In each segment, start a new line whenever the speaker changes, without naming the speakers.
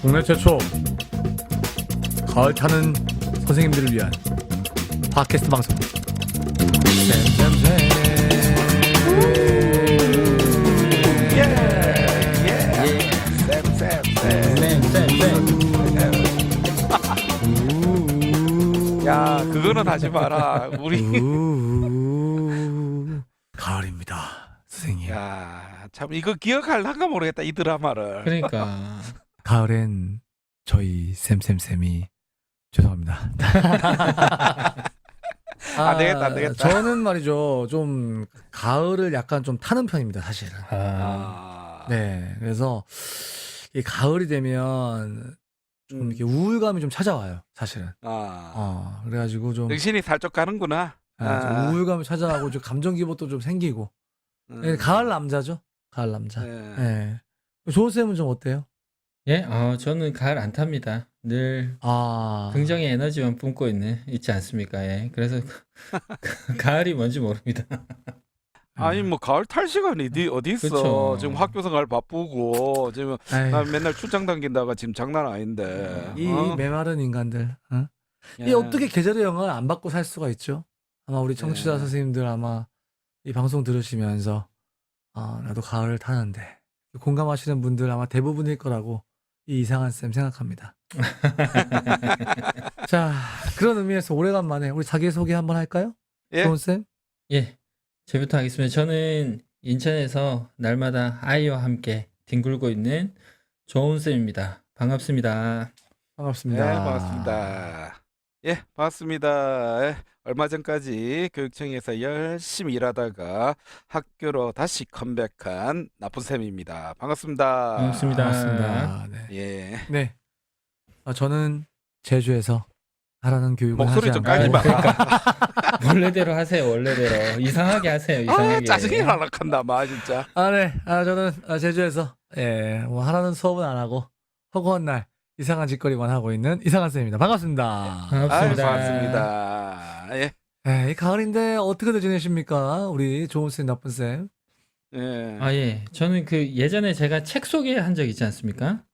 국내 최초 가을 타는 선생님들을 위한 팟캐스트 방송 쌤쌤쌤
야, 그거는 하지 마라. 우리.
가을입니다 선생님.
야, 참 이거 기억할란가 모르겠다, 이 드라마를.
그러니까
가을엔 저희 쌤쌤쌤이 죄송합니다.
안 되겠다, 안 되겠다.
저는 말이죠 좀 가을을 약간 좀 타는 편입니다 사실은.
아.
네, 그래서 이 가을이 되면 좀 이렇게 우울감이 좀 찾아와요 사실은.
아.
그래가지고 좀,
정신이 살짝 가는구나.
좀
아.
우울감이 찾아오고 좀 감정 기복도 좀 생기고. 네, 가을 남자죠 가을 남자.
네.
네. 조은 쌤은 좀 어때요?
예, 저는 가을 안 탑니다. 늘 긍정의 에너지만 뿜고 있지 않습니까? 예, 그래서 가을이 뭔지 모릅니다.
아니 뭐 가을 탈 시간이 어디 있어?
그쵸.
지금 학교 생활 바쁘고 지금 나
아휴,
맨날 출장 다닌다가 지금 장난 아닌데.
이
어?
메마른 인간들. 어?
예.
이 어떻게 계절의 영향을 안 받고 살 수가 있죠? 아마 우리 청취자
예.
선생님들 아마 이 방송 들으시면서 나도 가을을 타는데 공감하시는 분들 아마 대부분일 거라고 이 이상한 쌤 생각합니다. 자, 그런 의미에서 오래간만에 우리 자기소개 한번 할까요?
예?
조은 쌤?
예, 제부터 하겠습니다. 저는 인천에서 날마다 아이와 함께 뒹굴고 있는 조은쌤입니다. 반갑습니다.
반갑습니다.
네, 반갑습니다. 예, 반갑습니다. 예, 얼마 전까지 교육청에서 열심히 일하다가 학교로 다시 컴백한 나쁜 쌤입니다. 반갑습니다.
반갑습니다.
반갑습니다. 네.
예.
네. 저는 제주에서 하라는 교육을
목소리
하지
좀
않고
까지 마.
원래대로 하세요, 원래대로. 이상하게 하세요,
아,
이상하게.
짜증이 날락한다, 마 진짜.
네. 저는 제주에서 뭐 하라는 수업은 안 하고 허구한 날 이상한 짓거리만 하고 있는 이상한 쌤입니다. 반갑습니다.
아유,
반갑습니다.
반갑습니다. 예.
이 가을인데 어떻게들 지내십니까? 우리 좋은 쌤, 나쁜 쌤.
예.
예. 저는 예전에 제가 책 소개한 적 있지 않습니까?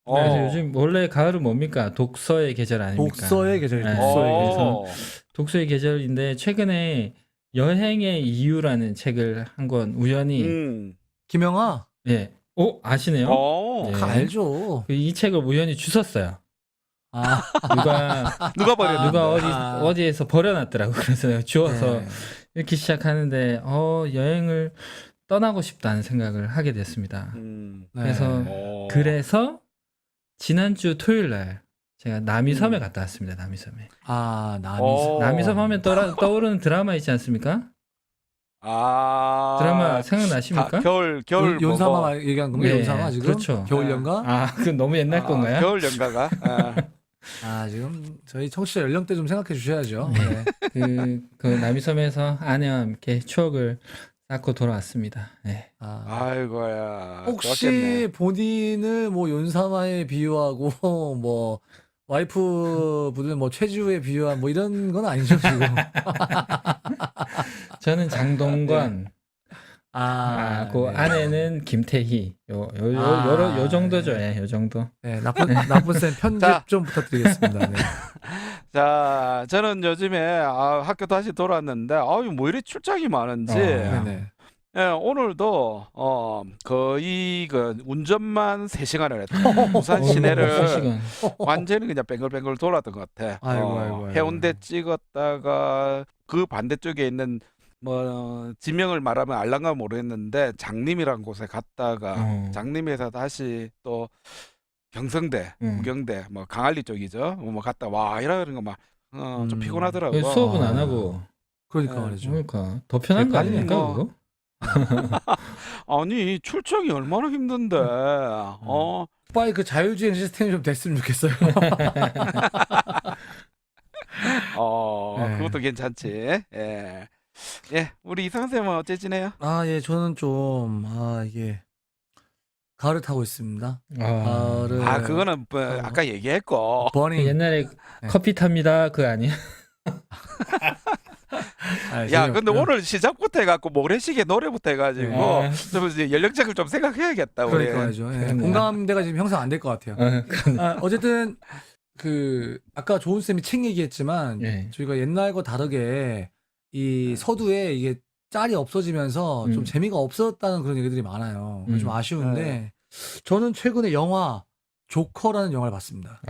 그래서
어.
요즘 원래 가을은 뭡니까? 독서의 계절 아닙니까?
독서의 계절이죠.
네.
독서의 계절.
어.
독서의 계절인데 최근에 여행의 이유라는 책을 한 권 우연히
김영하?
예. 아시네요?
어.
예.
알죠.
이 책을 우연히 주웠어요.
아,
누가 버렸는데?
누가 어디에서 버려놨더라고. 그래서 주워서
네.
이렇게 시작하는데 여행을 떠나고 싶다는 생각을 하게 됐습니다.
네.
그래서
어.
그래서 지난주 토요일 날 제가 남이섬에 갔다 왔습니다. 남이섬에.
남이섬.
남이섬 하면 떠오르는 드라마 있지 않습니까?
아.
드라마 생각나십니까?
겨울
연사마 얘기한 건가요?
네,
연사마 지금?
그렇죠.
겨울 연가?
그건 너무 옛날 건가요?
겨울 연가가.
지금 저희 청취자 연령대 좀 생각해 주셔야죠.
네. 그 남이섬에서 아내와 함께 추억을 쌓고 돌아왔습니다. 네.
아이고야.
혹시
좋았겠네.
본인을 뭐 연사마에 비유하고 뭐 와이프분을 뭐 최지우에 비유한 뭐 이런 건 아니죠 지금?
저는 장동건, 그
네.
아내는 김태희. 요 정도죠. 예, 요 정도.
네, 나쁜 쌤 편집
자.
좀 부탁드리겠습니다. 네.
자, 저는 요즘에 학교 다시 돌아왔는데 뭐 이리 출장이 많은지.
네네.
예, 오늘도 거의 운전만 3시간을 했다. 부산 시내를
3시간.
완전히 그냥 뱅글뱅글 돌았던 것 같아.
아이고.
해운대 찍었다가 그 반대쪽에 있는 뭐 지명을 말하면 알란가 모르겠는데 장림이라는 곳에 갔다가 장림에서 다시 또 경성대, 무경대, 뭐 강안리 쪽이죠. 뭐 갔다 와 이러는 거 막 좀 피곤하더라고.
수업은 안 하고.
그러니까 말이죠.
그러니까 더 편한 거
아니,
아닙니까,
뭐.
그거?
아니 출장이 얼마나 힘든데.
오빠의 그 자율주행 시스템이 좀 됐으면 좋겠어요. 네.
그것도 괜찮지. 예. 예, 우리 이상쌤은 어째 지내요?
예, 저는 좀 이게 가을을 타고 있습니다.
아,
아, 그거는 뭐 아까 얘기했고.
버닝.
옛날에
네.
커피 탑니다. 그거 아니야?
야, 근데 오늘 시작부터 해갖고 모래시계 노래부터 해가지고
네.
좀 이제 연령책을 좀 생각해야겠다. 우리.
그러니까요. 예.
그러네요.
공감대가 지금 형성 안 될 것 같아요. 어쨌든 그 아까 조은 쌤이 책 얘기했지만
네.
저희가 옛날 과 다르게 이 서두에 이게 짤이 없어지면서 좀 재미가 없었다는 그런 얘기들이 많아요. 그래서 좀 아쉬운데 저는 최근에 영화 조커라는 영화를 봤습니다.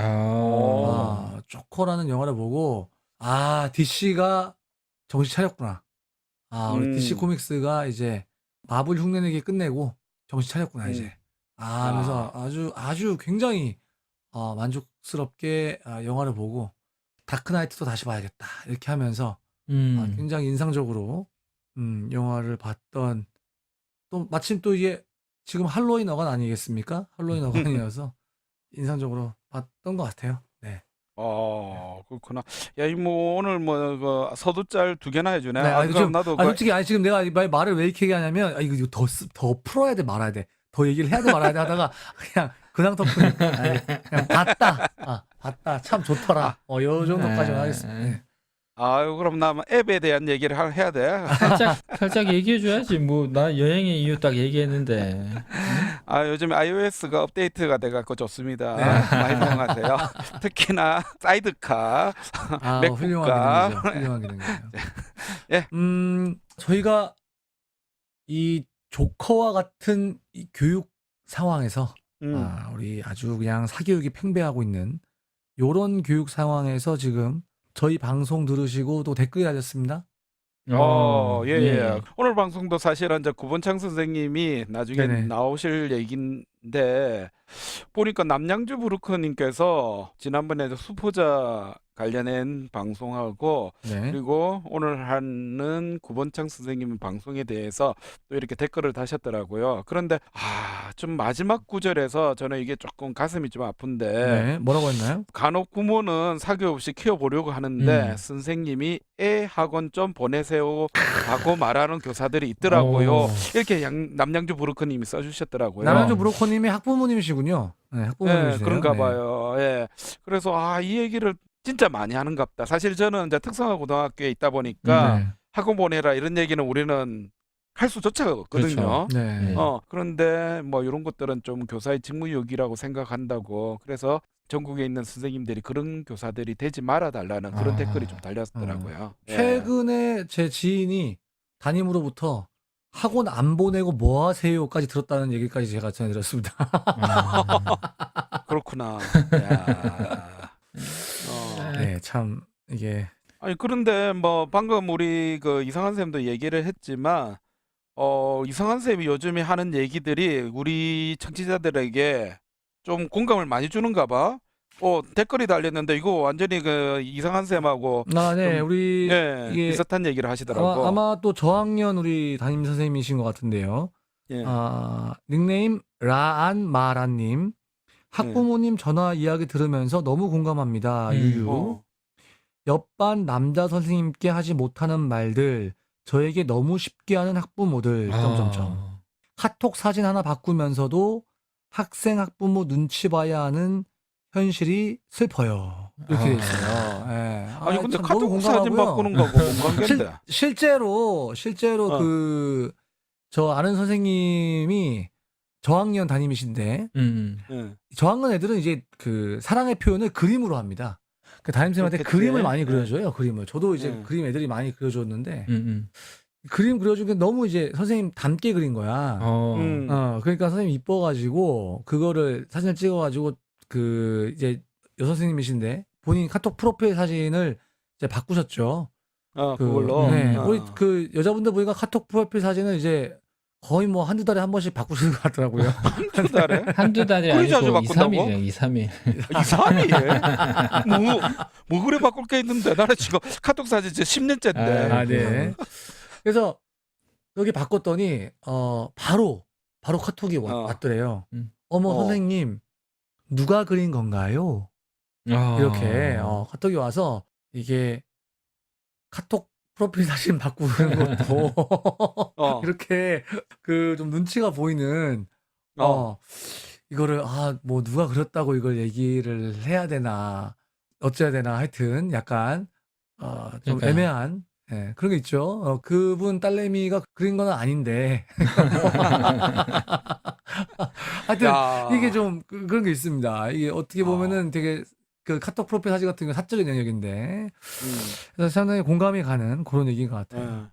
조커라는 영화를 보고 DC가 정신 차렸구나. 우리 DC 코믹스가 이제 마블 흉내내기 끝내고 정신 차렸구나 이제. 하면서 아주 굉장히 만족스럽게 영화를 보고 다크나이트도 다시 봐야겠다 이렇게 하면서 굉장히 인상적으로 영화를 봤던, 또 마침 또 이게 지금 할로윈 어간 아니겠습니까? 할로윈 어간이어서 인상적으로 봤던 것 같아요. 네.
그렇구나. 야, 이 뭐 오늘 뭐 그 서두짤 2개나 해주네.
네,
그럼
지금,
나도
솔직히 지금 내가 이 말을 왜 이렇게 얘기하냐면 이거 더 풀어야 돼 말아야 돼, 더 얘기를 해야 돼 말아야 돼 하다가 그냥 덕분에 그냥 봤다 참 좋더라. 요 정도까지만 하겠습니다. 네.
그럼 나 앱에 대한 얘기를 해야 돼.
살짝 얘기해줘야지. 뭐 나 여행의 이유 딱 얘기했는데.
요즘 iOS가 업데이트가 돼갖고 좋습니다. 많이 사용하세요. 특히나 사이드카, 맥북카.
훌륭한 기능이죠.
예.
저희가 이 조커와 같은 이 교육 상황에서 우리 아주 그냥 사교육이 팽배하고 있는 요런 교육 상황에서 지금 저희 방송 들으시고 또 댓글이 달렸습니다.
예. 오늘 방송도 사실은 이제 구본창 선생님이 나중에
네네.
나오실 얘기인데 보니까 남양주 브루커님께서 지난번에 수포자 관련된 방송하고
네.
그리고 오늘 하는 구본창 선생님 방송에 대해서 또 이렇게 댓글을 다셨더라고요. 그런데 좀 마지막 구절에서 저는 이게 조금 가슴이 좀 아픈데
네. 뭐라고 했나요?
간혹 부모는 사교 없이 키워보려고 하는데 선생님이 애 학원 좀 보내세요 하고 말하는 교사들이 있더라고요. 이렇게 남양주 브로커님이 써주셨더라고요.
남양주 브로커님이 학부모님이시군요. 네, 학부모님이시네요.
그런가
네.
봐요. 예. 그래서 이 얘기를 진짜 많이 하는갑다. 사실 저는 이제 특성화 고등학교에 있다 보니까
네.
학원 보내라 이런 얘기는 우리는 할 수조차 없거든요.
그렇죠.
네.
그런데 뭐 이런 것들은 좀 교사의 직무유기라고 생각한다고. 그래서 전국에 있는 선생님들이 그런 교사들이 되지 말아 달라는 그런 댓글이 좀 달렸더라고요.
최근에 제 지인이 담임으로부터 학원 안 보내고 뭐 하세요까지 들었다는 얘기까지 제가 전해드렸습니다.
그렇구나. 야.
네, 참 이게
그런데 뭐 방금 우리 그 이상한 쌤도 얘기를 했지만 이상한 쌤이 요즘에 하는 얘기들이 우리 청취자들에게 좀 공감을 많이 주는가 봐. 댓글이 달렸는데 이거 완전히 그 이상한 쌤하고
네, 우리 이게
비슷한 얘기를 하시더라고.
아마 또 저학년 우리 담임 선생님이신 것 같은데요.
예.
닉네임 라안마라님. 학부모님 전화 이야기 들으면서 너무 공감합니다. 유유. 옆반 남자 선생님께 하지 못하는 말들, 저에게 너무 쉽게 하는 학부모들. 점점점. 카톡 사진 하나 바꾸면서도 학생 학부모 눈치 봐야 하는 현실이 슬퍼요. 이렇게 돼 있어요. 네.
근데
참
카톡
너무
사진
공감하고요.
바꾸는 거고 뭔 관계인데?
실제로 저 아는 선생님이 저학년 담임이신데 저학년 애들은 이제 그 사랑의 표현을 그림으로 합니다. 그 담임선생님한테
그렇겠지.
그림을 많이 그려줘요. 그림을. 저도 이제 그림 애들이 많이 그려줬는데 그림 그려준 게 너무 이제 선생님 닮게 그린 거야. 그러니까 선생님 이뻐가지고 그거를 사진을 찍어가지고 그 이제 여선생님이신데 본인 카톡 프로필 사진을 이제 바꾸셨죠.
그걸로.
우리 그 여자분들 보니까 카톡 프로필 사진을 이제 거의 뭐 한두 달에 한 번씩 바꾸시는 것 같더라고요.
한두 달에?
한두 달이
그리 자주
아니고 2,
바꾼다고?
3일이네. 2, 3일.
2, 3일? 뭐 그래 바꿀 게 있는데 나는 지금 카톡 사진 이제 10년째인데.
네. 그래서 여기 바꿨더니 바로 카톡이 왔더래요. 어머 선생님 누가 그린 건가요? 이렇게 카톡이 와서 이게 카톡 프로필 사진 바꾸는 것도 이렇게 그 좀 눈치가 보이는 이거를 뭐 누가 그렸다고 이걸 얘기를 해야 되나 어째야 되나 하여튼 약간 좀
그러니까요.
애매한 그런 게 있죠. 그분 딸내미가 그린 건 아닌데 하여튼 이게
야.
좀 그런 게 있습니다. 이게 어떻게 보면은 되게 그 카톡 프로필 사진 같은 거 사적인 영역인데 그래서 상당히 공감이 가는 그런 얘기인 것 같아요.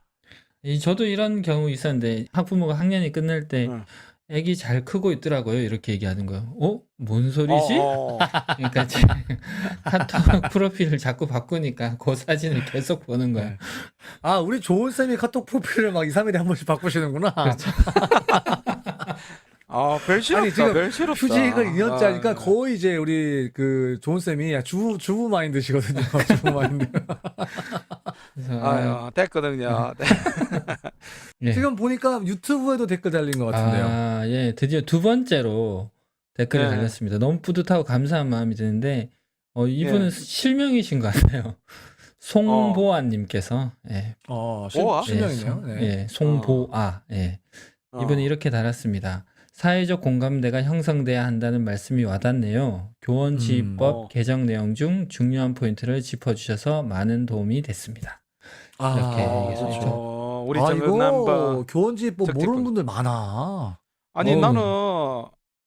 저도 이런 경우 있었는데 학부모가 학년이 끝날 때
응.
애기 잘 크고 있더라고요. 이렇게 얘기하는 거예요. 뭔 소리지? 그러니까 제 카톡 프로필을 자꾸 바꾸니까 그 사진을 계속 보는 거야.
네. 우리 조은 쌤이 카톡 프로필을 막 2, 3일에 한 번씩 바꾸시는구나.
그렇죠.
별 실없다.
지금
별 실없다.
휴직을 2년짜리니까 거의 이제 우리 그 조은 쌤이 주부 마인드시거든요. 주부 마인드.
그래서
됐거든요.
예.
지금 보니까 유튜브에도 댓글 달린 것 같은데요.
예, 드디어 두 번째로 댓글을
네.
달렸습니다. 너무 뿌듯하고 감사한 마음이 드는데 이분은
예.
실명이신 것 같아요. 송보아님께서
보아?
실명이네요. 네.
송보아. 이분이 이렇게 달았습니다. 사회적 공감대가 형성돼야 한다는 말씀이 와닿네요. 교원지휘법 개정 내용 중 중요한 포인트를 짚어주셔서 많은 도움이 됐습니다. 이렇게 얘기했죠.
우리
이거 교원지법
적직분.
모르는 분들 많아.
아니 나는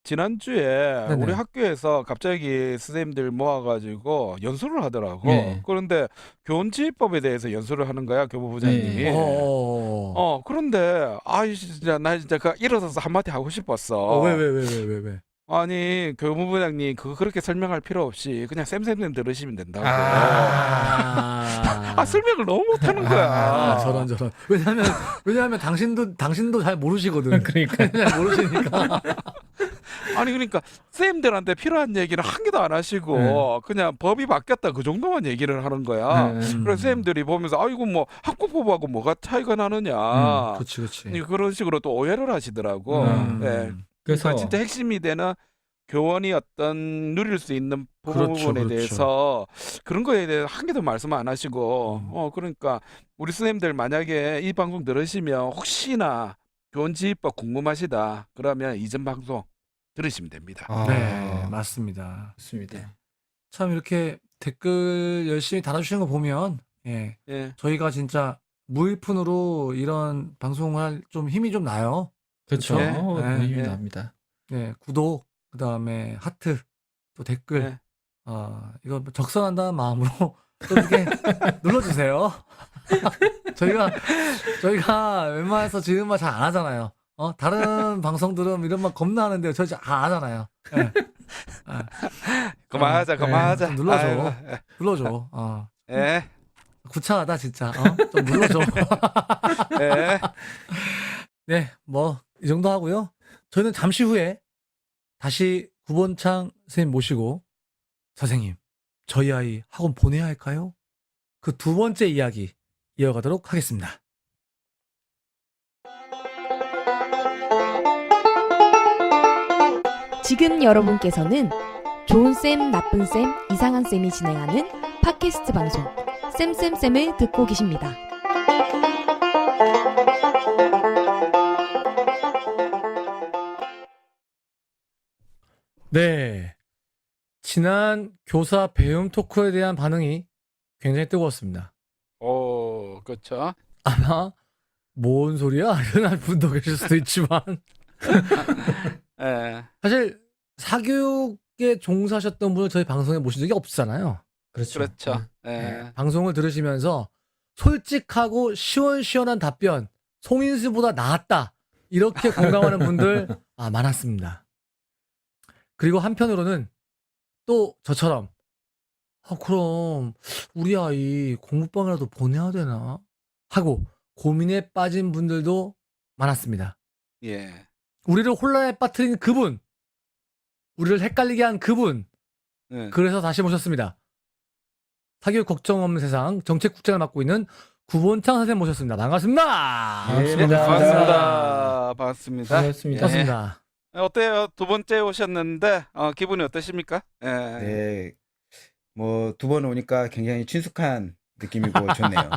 지난주에
네네.
우리 학교에서 갑자기 선생님들 모아가지고 연수를 하더라고.
예.
그런데 교원지휘법에 대해서 연수를 하는 거야 교무부장님이.
예.
그런데 진짜 나 진짜 일어서서 한마디 하고 싶었어.
왜?
아니 교무부장님 그거 그렇게 설명할 필요 없이 그냥 쌤쌤 들으시면 된다고. 설명을 너무 못하는 거야.
저런. 왜냐하면 당신도 잘 모르시거든.
그러니까.
잘 모르시니까.
아니 그러니까 쌤들한테 필요한 얘기는 한 개도 안 하시고 그냥 법이 바뀌었다 그 정도만 얘기를 하는 거야. 그래서 쌤들이 보면서 이거 뭐 학부법하고 뭐가 차이가 나느냐.
그렇지.
그런 식으로 또 오해를 하시더라고. 네.
그래서
진짜 핵심이 되는 교원이 어떤 누릴 수 있는 부분에
그렇죠.
대해서 그런 거에 대해서 한 개도 말씀 안 하시고 그러니까 우리 선생님들 만약에 이 방송 들으시면 혹시나 교원지휘법 궁금하시다 그러면 이전 방송 들으시면 됩니다.
네, 맞습니다.
좋습니다.
참 이렇게 댓글 열심히 달아주시는 거 보면 저희가 진짜 무일푼으로 이런 방송을 할 좀 힘이 좀 나요.
그렇죠.
네.
힘이 납니다.
네, 구독, 그다음에 하트, 또 댓글. 이거 적선한다는 마음으로 또 이렇게 눌러주세요. 저희가 웬만해서 지금 말 잘 안 하잖아요. 다른 방송들은 이런 말 겁나 하는데 저희 잘 안 하잖아요.
그만하자.
좀 눌러줘.
예.
구차하다 진짜. 좀 눌러줘. 네, 뭐 이 정도 하고요. 저희는 잠시 후에 다시 구본창 선생님 모시고 선생님, 저희 아이 학원 보내야 할까요? 그 두 번째 이야기 이어가도록 하겠습니다.
지금 여러분께서는 좋은쌤, 나쁜쌤, 이상한쌤이 진행하는 팟캐스트 방송 쌤쌤쌤을 듣고 계십니다.
네. 지난 교사 배움 토크에 대한 반응이 굉장히 뜨거웠습니다.
그렇죠.
아마 뭔 소리야? 이런 분도 계실 수도 있지만 사실 사교육에 종사하셨던 분을 저희 방송에 모신 적이 없잖아요.
그렇죠.
방송을 들으시면서 솔직하고 시원시원한 답변, 송인수보다 나았다. 이렇게 공감하는 분들 많았습니다. 그리고 한편으로는 또 저처럼 그럼 우리 아이 공부방이라도 보내야 되나? 하고 고민에 빠진 분들도 많았습니다.
예.
우리를 혼란에 빠뜨린 그분, 우리를 헷갈리게 한 그분, 그래서 다시 모셨습니다. 사교육 걱정 없는 세상 정책국장을 맡고 있는 구본창 선생님 모셨습니다. 반갑습니다.
반갑습니다. 어때요? 두 번째 오셨는데 기분이 어떠십니까?
네, 뭐 두 번 오니까 굉장히 친숙한 느낌이고 좋네요.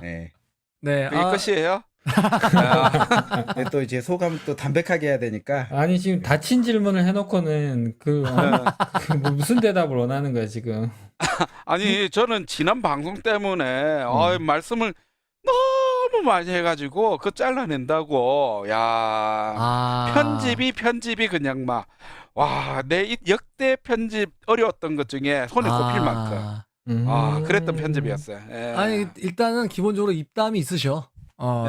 네.
그게 끝이에요?
근데 또 이제 소감 또 담백하게 해야 되니까
아니 지금 닫힌 질문을 해놓고는 뭐 무슨 대답을 원하는 거야 지금.
아니 저는 지난 방송 때문에 말씀을 너무 많이 해가지고 그거 잘라낸다고 야 편집이 그냥 막 와 내 역대 편집 어려웠던 것 중에 손에 꼽힐 만큼 그랬던 편집이었어요. 예.
아니 일단은 기본적으로 입담이 있으셔.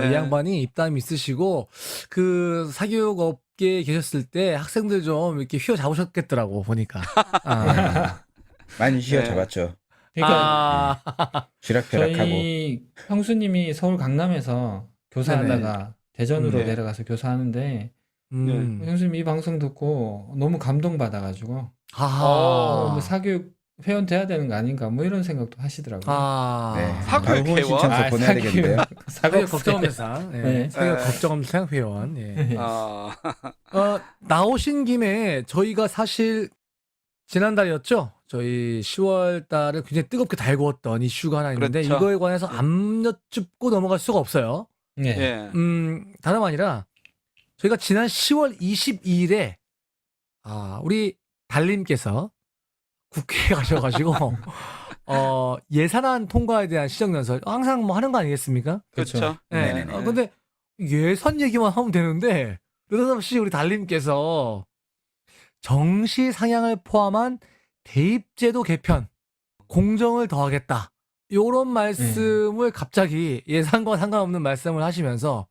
네.
이 양반이 입담이 있으시고 그 사교육 업계에 계셨을 때 학생들 좀 이렇게 휘어 잡으셨겠더라고 보니까.
많이
네.
휘어잡았죠.
그러니까
쥐락펴락하고.
저희 형수님이 서울 강남에서 교사하다가 대전으로
네.
내려가서 교사하는데
음.
형수님 이 방송 듣고 너무 감동받아가지고
하하.
뭐 사교육 회원 돼야 되는 거 아닌가 뭐 이런 생각도 하시더라고요.
네.
사교육
바로 후원
회원?
신청서 보내야 되겠는데요.
사교육 걱정검사. 예.
네.
사교육
네.
걱정검사 회원. 예.
아,
나오신 김에 저희가 사실 지난달이었죠. 저희 10월 달에 굉장히 뜨겁게 달구었던 이슈가 하나 있는데
그렇죠.
이거에 관해서 안 여쭙고 넘어갈 수가 없어요.
네.
예.
다름 아니라 저희가 지난 10월 22일에 우리 달님께서 국회에 가셔가지고 예산안 통과에 대한 시정연설 항상 뭐 하는 거 아니겠습니까?
그렇죠.
네.
네네네.
근데 예산 얘기만 하면 되는데 느닷없이 우리 달님께서 정시 상향을 포함한 대입제도 개편, 공정을 더하겠다. 요런 말씀을 갑자기 예산과 상관없는 말씀을 하시면서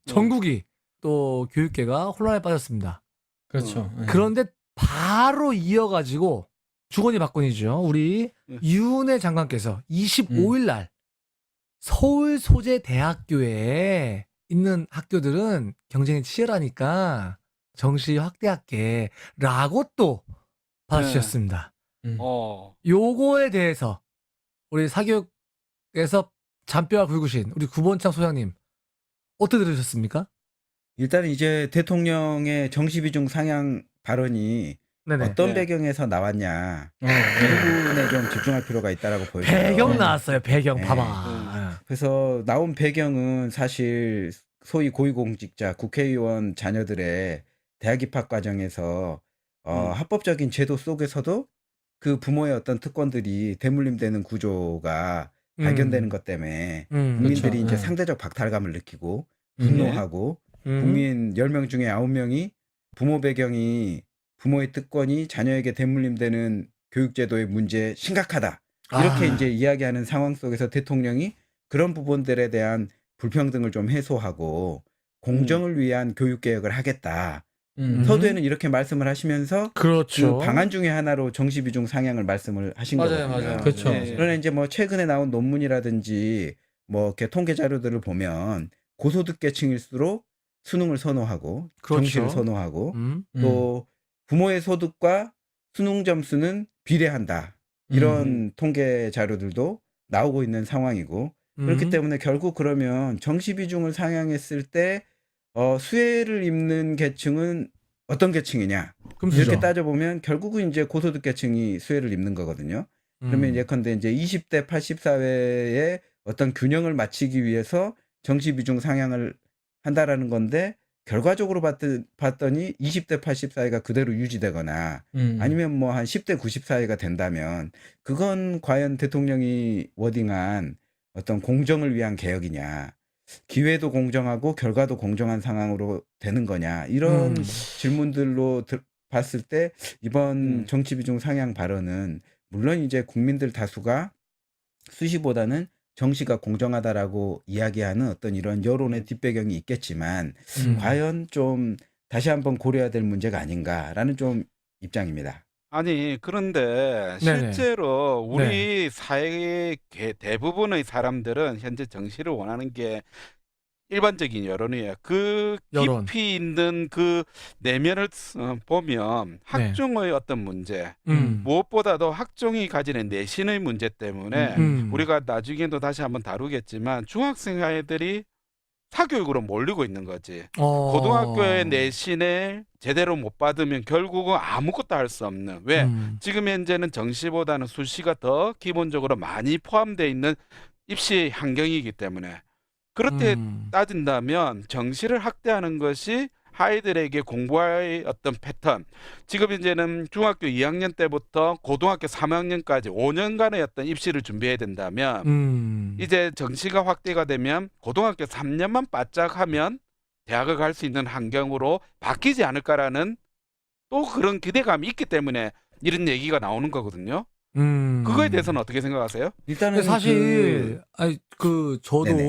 전국이 또 교육계가 혼란에 빠졌습니다.
그렇죠. 네.
그런데 바로 이어가지고 주거니 받거니죠. 우리 유은혜 장관께서 25일 날 서울 소재 대학교에 있는 학교들은 경쟁이 치열하니까 정시 확대할게라고 또 받아주셨습니다. 요거에 대해서 우리 사교육에서 잔뼈가 굵으신 우리 구본창 소장님 어떻게 들으셨습니까?
일단 이제 대통령의 정시비중 상향 발언이
네네.
어떤
네.
배경에서 나왔냐 이
네.
부분에 좀 집중할 필요가 있다라고 보여요.
배경 나왔어요. 배경
네.
봐봐.
그래서 나온 배경은 사실 소위 고위공직자 국회의원 자녀들의 대학 입학 과정에서 합법적인 제도 속에서도 그 부모의 어떤 특권들이 대물림되는 구조가 발견되는 것 때문에 국민들이
그렇죠.
이제
네.
상대적 박탈감을 느끼고 분노하고 국민 10명 중에 9명이 부모 배경이 부모의 특권이 자녀에게 대물림되는 교육제도의 문제 심각하다. 이렇게 이제 이야기하는 상황 속에서 대통령이 그런 부분들에 대한 불평등을 좀 해소하고 공정을 위한 교육개혁을 하겠다. 서두에는 이렇게 말씀을 하시면서
그렇죠.
그 방안 중에 하나로 정시비중 상향을 말씀을 하신
맞아요,
거거든요.
맞아요.
그렇죠.
예, 예.
그러나 이제 뭐 최근에 나온 논문이라든지 뭐 이렇게 통계 자료들을 보면 고소득계층일수록 수능을 선호하고
그렇죠.
정시를 선호하고
음.
또 부모의 소득과 수능 점수는 비례한다. 이런 통계 자료들도 나오고 있는 상황이고 그렇기 때문에 결국 그러면 정시 비중을 상향했을 때 수혜를 입는 계층은 어떤 계층이냐
금수저.
이렇게 따져보면 결국은 이제 고소득 계층이 수혜를 입는 거거든요. 그러면 예컨대 이제 20대 80사회의 어떤 균형을 맞추기 위해서 정시 비중 상향을 한다라는 건데 결과적으로 봤더니 20대 80 사이가 그대로 유지되거나 아니면 뭐 한 10대 90 사이가 된다면 그건 과연 대통령이 워딩한 어떤 공정을 위한 개혁이냐 기회도 공정하고 결과도 공정한 상황으로 되는 거냐 이런 질문들로 봤을 때 이번 정치 비중 상향 발언은 물론 이제 국민들 다수가 수시보다는 정시가 공정하다라고 이야기하는 어떤 이런 여론의 뒷배경이 있겠지만 과연 좀 다시 한번 고려해야 될 문제가 아닌가라는 좀 입장입니다.
아니 그런데
네네.
실제로 우리 사회의 대부분의 사람들은 현재 정시를 원하는 게 일반적인 여론이에요. 그
여론.
깊이 있는 그 내면을 보면 학종의 어떤 문제, 무엇보다도 학종이 가지는 내신의 문제 때문에 우리가 나중에도 다시 한번 다루겠지만 중학생 아이들이 사교육으로 몰리고 있는 거지. 고등학교의 내신을 제대로 못 받으면 결국은 아무것도 할 수 없는. 왜? 지금 현재는 정시보다는 수시가 더 기본적으로 많이 포함되어 있는 입시 환경이기 때문에. 그렇게 따진다면 정시를 확대하는 것이 아이들에게 공부의 어떤 패턴, 지금 이제는 중학교 2학년 때부터 고등학교 3학년까지 5년간의 어떤 입시를 준비해야 된다면 이제 정시가 확대가 되면 고등학교 3년만 바짝 하면 대학을 갈 수 있는 환경으로 바뀌지 않을까라는 또 그런 기대감이 있기 때문에 이런 얘기가 나오는 거거든요. 그거에 대해서는 어떻게 생각하세요?
일단은
근데 사실 저도
네네.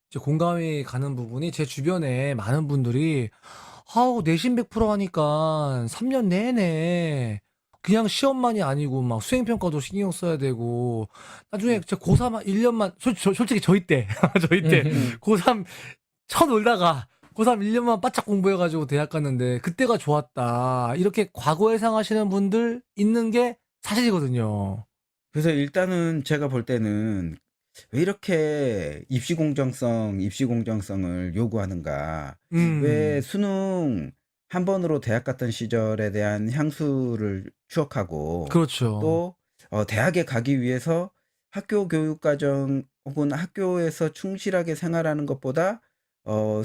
이제 공감이 가는 부분이 제 주변에 많은 분들이 아우 내신 100% 하니까 3년 내내 그냥 시험만이 아니고 막 수행평가도 신경 써야 되고 나중에 진짜 고3 1년만 솔직히 저희 때 저희 때 고3 쳐놀다가 고3 1년만 바짝 공부해가지고 대학 갔는데 그때가 좋았다 이렇게 과거 예상하시는 분들 있는 게 사실이거든요.
그래서 일단은 제가 볼 때는 왜 이렇게 입시 공정성을 요구하는가? 왜 수능 한 번으로 대학 갔던 시절에 대한 향수를 추억하고
그렇죠.
또 대학에 가기 위해서 학교 교육 과정 혹은 학교에서 충실하게 생활하는 것보다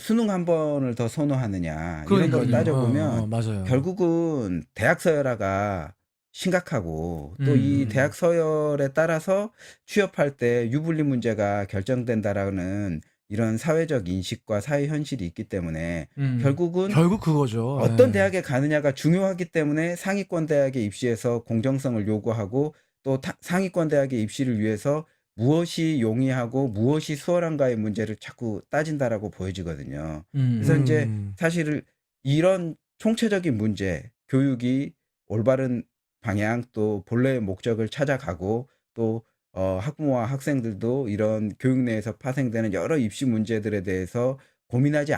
수능 한 번을 더 선호하느냐 이런 걸
그러니까요.
따져보면
맞아요.
결국은 대학 서열화가 심각하고 또 이 대학 서열에 따라서 취업할 때 유불리 문제가 결정된다라는 이런 사회적 인식과 사회 현실이 있기 때문에 결국은
결국 그거죠.
어떤
예.
대학에 가느냐가 중요하기 때문에 상위권 대학에 입시해서 공정성을 요구하고 또 상위권 대학의 입시를 위해서 무엇이 용이하고 무엇이 수월한가의 문제를 자꾸 따진다라고 보여지거든요. 그래서 이제 사실 이런 총체적인 문제, 교육이 올바른 방향 또 본래의 목적을 찾아가고 또 학부모와 학생들도 이런 교육 내에서 파생되는 여러 입시 문제들에 대해서 고민하지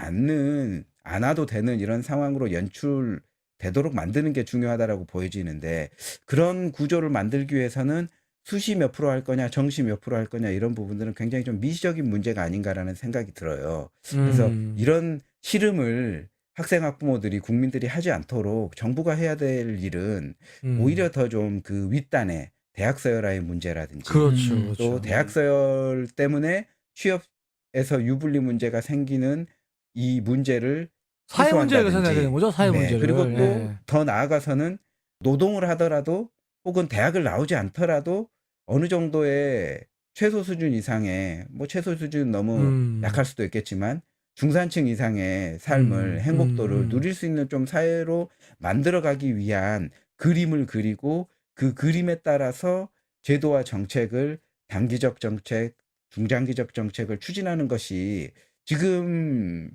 않아도 되는 이런 상황으로 연출되도록 만드는 게 중요하다라고 보여지는데 그런 구조를 만들기 위해서는 수시 몇 프로 할 거냐, 정시 몇 프로 할 거냐 이런 부분들은 굉장히 좀 미시적인 문제가 아닌가라는 생각이 들어요. 그래서 이런 실험을 학생 학부모들이 국민들이 하지 않도록 정부가 해야 될 일은 오히려 더 좀 그 윗단의 대학 서열화의 문제라든지
그렇죠.
또
그렇죠.
대학 서열 때문에 취업에서 유불리 문제가 생기는 이 문제를
사회 문제를
해소한다든지.
개선해야 되는 거죠. 사회
네,
문제를.
그리고 또
예.
더 나아가서는 노동을 하더라도 혹은 대학을 나오지 않더라도 어느 정도의 최소 수준 이상의 뭐 최소 수준 너무 약할 수도 있겠지만 중산층 이상의 삶을 행복도를 누릴 수 있는 좀 사회로 만들어가기 위한 그림을 그리고 그 그림에 따라서 제도와 정책을 단기적 정책, 중장기적 정책을 추진하는 것이 지금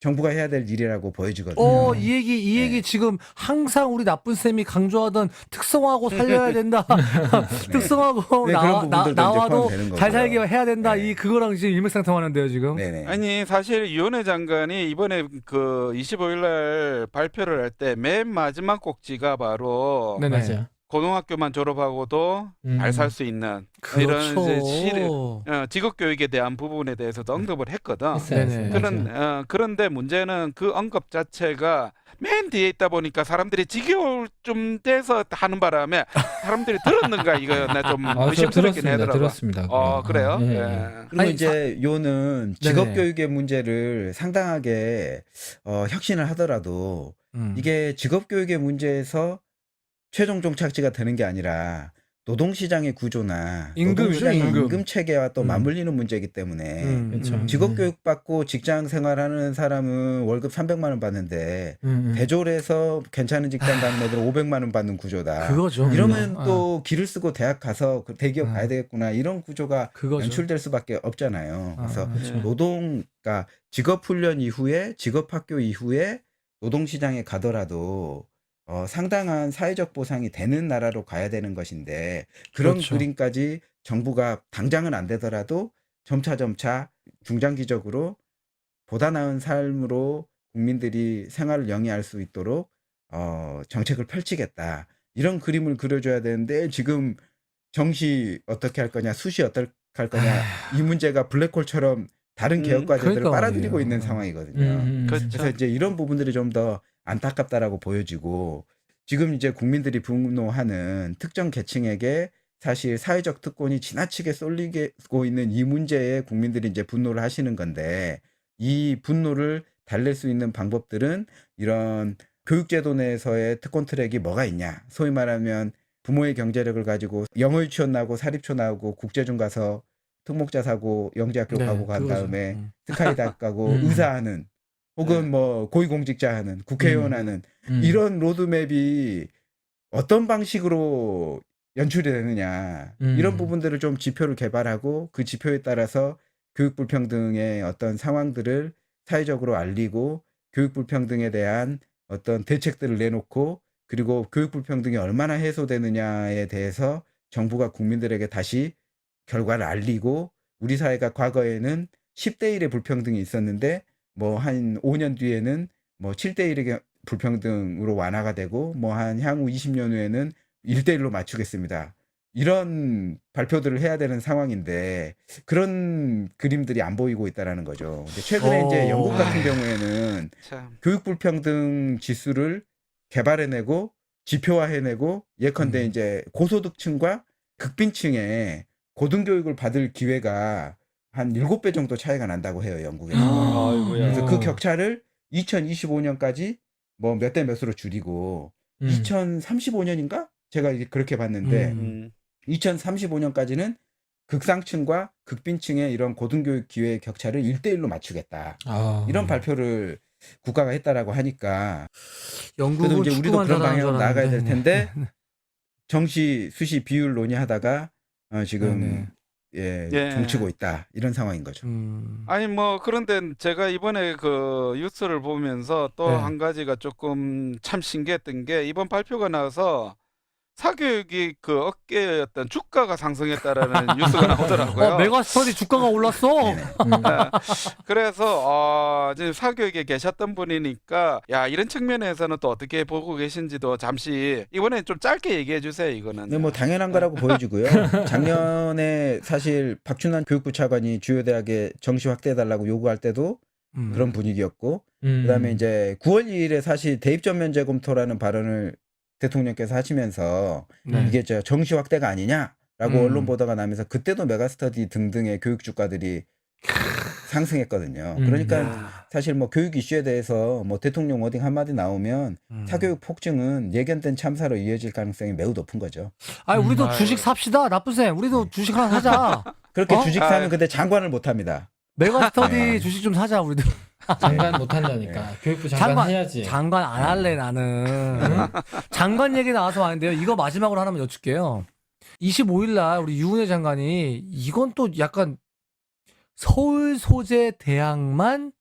정부가 해야 될 일이라고 보여지거든요.
이 얘기
네.
지금 항상 우리 나쁜 쌤이 강조하던 특성화고 살려야 된다. 특성화고
네, 그런 부분들도 이제
나와도
포함되는
잘 살게
거고요.
해야 된다.
네.
그거랑 지금 일맥상통하는데요, 지금.
네네.
아니 사실 이원회 장관이 이번에 그 25일 날 발표를 할 때 맨 마지막 꼭지가 바로
네네.
맞아요.
고등학교만 졸업하고도 잘 살 수 있는 이런
그렇죠.
이제 직업 교육에 대한 부분에 대해서도 언급을 했거든.
했어요.
네네.
맞아요.
그런데 문제는 그 언급 자체가 맨 뒤에 있다 보니까 사람들이 지겨울 좀 돼서 하는 바람에 사람들이 들었는가 이거 나 좀
저
의심스럽긴 하더라고.
들었습니다.
그래요?
예,
예.
예.
그리고
아니,
이제 요는
네네.
직업 교육의 문제를 상당하게 혁신을 하더라도 이게 직업 교육의 문제에서 최종 종착지가 되는 게 아니라 노동시장의 구조나
임금이죠,
노동시장의
임금.
임금 체계와 또 맞물리는 문제이기 때문에
그렇죠.
직업 교육 받고 직장 생활하는 사람은 월급 300만 원 받는데 대졸해서 괜찮은 직장 가는 애들은 500만 원 받는 구조다.
그거죠.
이러면
그거.
또 길을 쓰고 대학 가서 그 대기업 가야 되겠구나 이런 구조가
그거죠.
연출될 수밖에 없잖아요. 그래서
그렇죠.
그러니까 직업 훈련 이후에 직업 학교 이후에 노동시장에 가더라도 상당한 사회적 보상이 되는 나라로 가야 되는 것인데 그런
그렇죠.
그림까지 정부가 당장은 안 되더라도 점차 중장기적으로 보다 나은 삶으로 국민들이 생활을 영위할 수 있도록 정책을 펼치겠다. 이런 그림을 그려줘야 되는데 지금 정시 어떻게 할 거냐, 수시 어떻게 할 거냐 이 문제가 블랙홀처럼 다른 개혁 과제들을
그러니까
빨아들이고
말이에요.
있는 상황이거든요.
그렇죠.
그래서 이제 이런 부분들이 좀 더 안타깝다라고 보여지고 지금 이제 국민들이 분노하는 특정 계층에게 사실 사회적 특권이 지나치게 쏠리고 있는 이 문제에 국민들이 이제 분노를 하시는 건데 이 분노를 달랠 수 있는 방법들은 이런 교육제도 내에서의 특권 트랙이 뭐가 있냐. 소위 말하면 부모의 경제력을 가지고 영어 유치원 나오고 사립초 나오고 국제중 가서 특목자 사고 영재학교
네,
가고 간
그거죠.
다음에 스카이다학 가고
음.
의사 하는 혹은
네.
뭐 고위공직자 하는 국회의원 하는
음.
이런 로드맵이 어떤 방식으로 연출이 되느냐 이런 부분들을 좀 지표를 개발하고 그 지표에 따라서 교육 불평등의 어떤 상황들을 사회적으로 알리고 교육 불평등에 대한 어떤 대책들을 내놓고 그리고 교육 불평등이 얼마나 해소되느냐에 대해서 정부가 국민들에게 다시 결과를 알리고 우리 사회가 과거에는 10대 1의 불평등이 있었는데 뭐 한 5년 뒤에는 뭐 7대 1의 불평등으로 완화가 되고 뭐 한 향후 20년 후에는 1대 1로 맞추겠습니다. 이런 발표들을 해야 되는 상황인데 그런 그림들이 안 보이고 있다라는 거죠. 근데 최근에 이제 영국 같은 경우에는
참.
교육 불평등 지수를 개발해내고 지표화해내고 예컨대 이제 고소득층과 극빈층에 고등교육을 받을 기회가 한 7배 정도 차이가 난다고 해요, 영국에서.
아이고야.
그래서 그 격차를 2025년까지 뭐 몇 대 몇으로 줄이고 2035년인가? 제가 이제 그렇게 봤는데
음.
2035년까지는 극상층과 극빈층의 이런 고등교육 기회의 격차를 1대1로 맞추겠다. 이런 발표를 국가가 했다라고 하니까 그래도
영국은
이제 우리도
축구만
그런
잘하는 줄
방향으로 나아가야 될
알았는데.
텐데 정시 수시 비율 논의하다가 지금
네네.
예,
예.
종치고 있다 이런 상황인 거죠.
아니 뭐 그런데 제가 이번에 그 뉴스를 보면서 또
네.
한 가지가 조금 참 신기했던 게 이번 발표가 나와서 사교육이 그 업계의 어떤 주가가 상승했다라는 뉴스가 나오더라고요.
메가스터디 주가가 올랐어.
네네.
네. 그래서 지금 사교육에 계셨던 분이니까 야 이런 측면에서는 또 어떻게 보고 계신지도 잠시 이번에 좀 짧게 얘기해 주세요. 이거는.
네, 뭐 당연한 거라고 보여지고요. 작년에 사실 박준환 교육부 차관이 주요 대학에 정시 확대해달라고 요구할 때도 그런 분위기였고, 그다음에 이제 9월 2일에 사실 대입전 면제 검토라는 발언을 대통령께서 하시면서
네.
이게 저 정시 확대가 아니냐라고 언론
음.
보도가 나면서 그때도 메가스터디 등등의 교육 주가들이 상승했거든요.
음.
그러니까
야.
사실 뭐 교육 이슈에 대해서 뭐 대통령 워딩 한마디 나오면 사교육 폭증은 예견된 참사로 이어질 가능성이 매우 높은 거죠.
아니 우리도
아유.
주식 삽시다. 나쁜 쌤. 우리도 주식 하나 사자.
그렇게
어?
주식 사면 근데 장관을 못 합니다.
메가스터디
네.
주식 좀 사자 우리도.
장관 못 한다니까. 교육부 장관 해야지.
장관 안 할래 나는. 장관 얘기 나와서 왔는데요. 이거 마지막으로 하나만 여쭐게요. 25일 날 우리 유은혜 장관이 이건 또 약간 서울 소재 대학만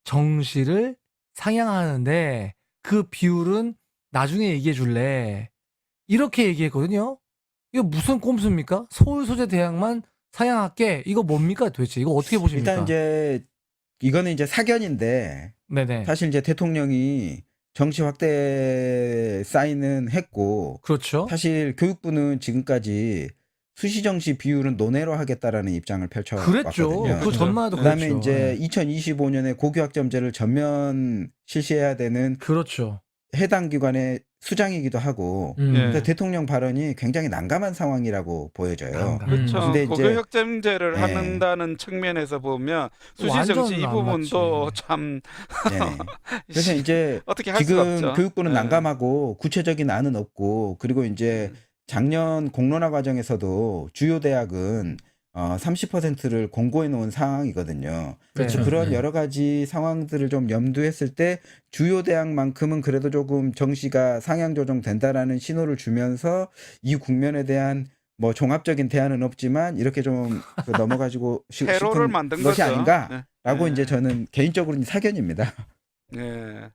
정시를 상향하는데 그 비율은 나중에 얘기해 줄래. 이렇게 얘기했거든요. 이거 무슨 꼼수입니까? 서울 소재 대학만 상향할게. 이거 뭡니까 도대체? 이거 어떻게 보십니까?
일단 이제 이거는 이제 사견인데
네네.
사실 이제 대통령이 정시 확대 사인은 했고
그렇죠.
사실 교육부는 지금까지 수시 정시 비율은 논외로 하겠다라는 입장을
그랬죠.
펼쳐왔거든요.
그 전만 해도
그다음에
그랬죠.
이제 2025년에 고교학점제를 전면 실시해야 되는
그렇죠.
해당 기관의 수장이기도 하고
예.
그래서 대통령 발언이 굉장히 난감한 상황이라고 보여져요.
난감.
그렇죠.
근데 이제-
고교학점제를
네.
한다는 측면에서 보면 수시
완전
정시 이
안
부분도
맞지.
참
네. 그래서 이제
어떻게 할 수가
지금
없죠.
교육부는
네.
난감하고 구체적인 안은 없고 그리고 이제 작년 공론화 과정에서도 주요 대학은 30%를 공고해 놓은 상황이거든요.
그렇죠.
그래서 그런
네.
여러 가지 상황들을 좀 염두했을 때 주요 대학만큼은 그래도 조금 정시가 상향 조정된다라는 신호를 주면서 이 국면에 대한 뭐 종합적인 대안은 없지만 이렇게 좀 넘어가지고
회로를
싶은
만든
것이
거죠.
아닌가라고
네.
이제 저는 개인적으로 사견입니다.
네.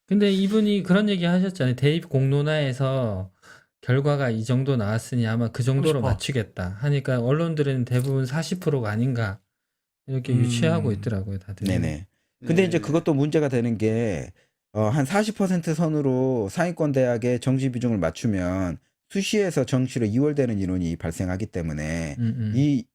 근데 이분이 그런 얘기 하셨잖아요. 대입 공론화에서 결과가 이 정도 나왔으니 아마 그 정도로
30%.
맞추겠다 하니까 언론들은 대부분 40%가 아닌가 이렇게 유추하고 있더라고요, 다들.
네네. 근데
네.
이제 그것도 문제가 되는 게 한 40% 선으로 상위권 대학의 정시 비중을 맞추면 수시에서 정시로 이월되는 인원이 발생하기 때문에 이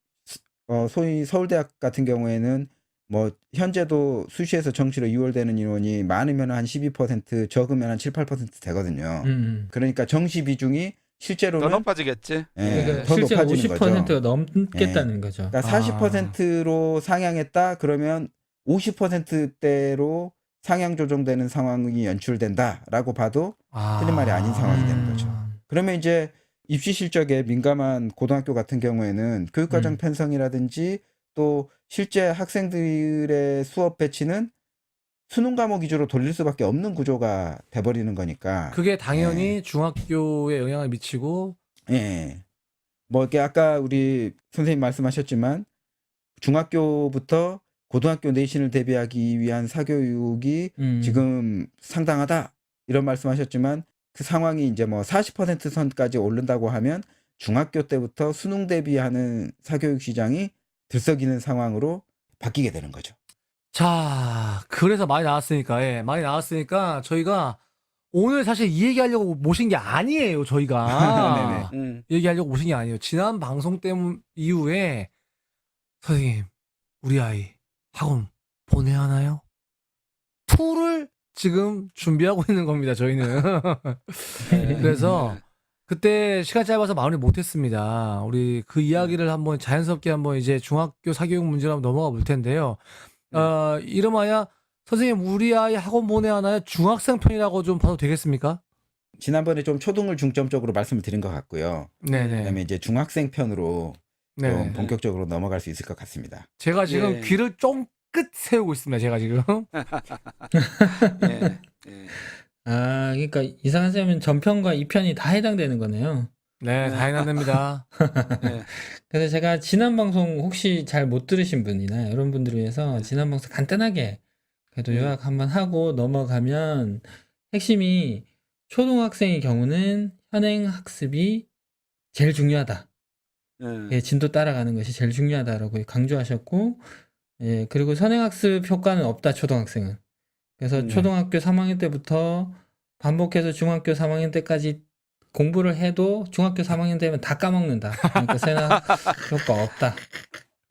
소위 서울대학 같은 경우에는 뭐 현재도 수시에서 정시로 이월되는 인원이 많으면 한 12% 적으면 한 7, 8% 되거든요. 그러니까 정시 비중이 실제로는
더 높아지겠지.
예,
그러니까
더
실제로
높아지는 거죠.
50%가 넘겠다는 거죠.
그러니까 40%로 상향했다 그러면 50%대로 상향 조정되는 상황이 연출된다라고 봐도 틀린 말이 아닌 상황이 되는 거죠. 그러면 이제 입시 실적에 민감한 고등학교 같은 경우에는 교육과정 편성이라든지 또 실제 학생들의 수업 배치는 수능 과목 위주로 돌릴 수밖에 없는 구조가 돼버리는 거니까.
그게 당연히 중학교에 영향을 미치고
예. 뭐 이렇게 아까 우리 선생님 말씀하셨지만 중학교부터 고등학교 내신을 대비하기 위한 사교육이 지금 상당하다 이런 말씀하셨지만 그 상황이 이제 뭐 40% 선까지 오른다고 하면 중학교 때부터 수능 대비하는 사교육 시장이 들썩이는 상황으로 바뀌게 되는 거죠.
자, 그래서 많이 나왔으니까 저희가 오늘 사실 이 얘기하려고 모신 게 아니에요, 저희가. 얘기하려고 모신 게 아니에요. 지난 방송 때문 이후에 선생님, 우리 아이 학원 보내야 하나요? 툴을 지금 준비하고 있는 겁니다, 저희는. 그래서 그때 시간 짧아서 마무리 못했습니다. 우리 그 이야기를 한번 자연스럽게 한번 이제 중학교 사교육 문제로 한번 넘어가 볼 텐데요. 이름하여 선생님 우리 아이 학원 보내야 하나요? 중학생 편이라고 좀 봐도 되겠습니까?
지난번에 좀 초등을 중점적으로 말씀을 드린 것 같고요.
네네.
그다음에 이제 중학생 편으로
네.
좀 본격적으로 넘어갈 수 있을 것 같습니다.
제가 지금
예.
귀를 쫑긋 세우고 있습니다. 제가 지금.
예. 예.
아, 그러니까 이상한 쌤은 전편과 2편이 다 해당되는 거네요.
네, 다 해놨답니다.
예.
그래서 제가 지난 방송 혹시 잘 못 들으신 분이나 이런 분들을 위해서 지난 방송 간단하게 그래도 요약 한번 하고 넘어가면 핵심이 초등학생의 경우는 현행 학습이 제일 중요하다. 예, 진도 따라가는 것이 제일 중요하다라고 강조하셨고, 예, 그리고 선행학습 효과는 없다, 초등학생은. 그래서 초등학교 3학년 때부터 반복해서 중학교 3학년 때까지 공부를 해도 중학교 3학년 되면 다 까먹는다. 그러니까 선행 효과 없다.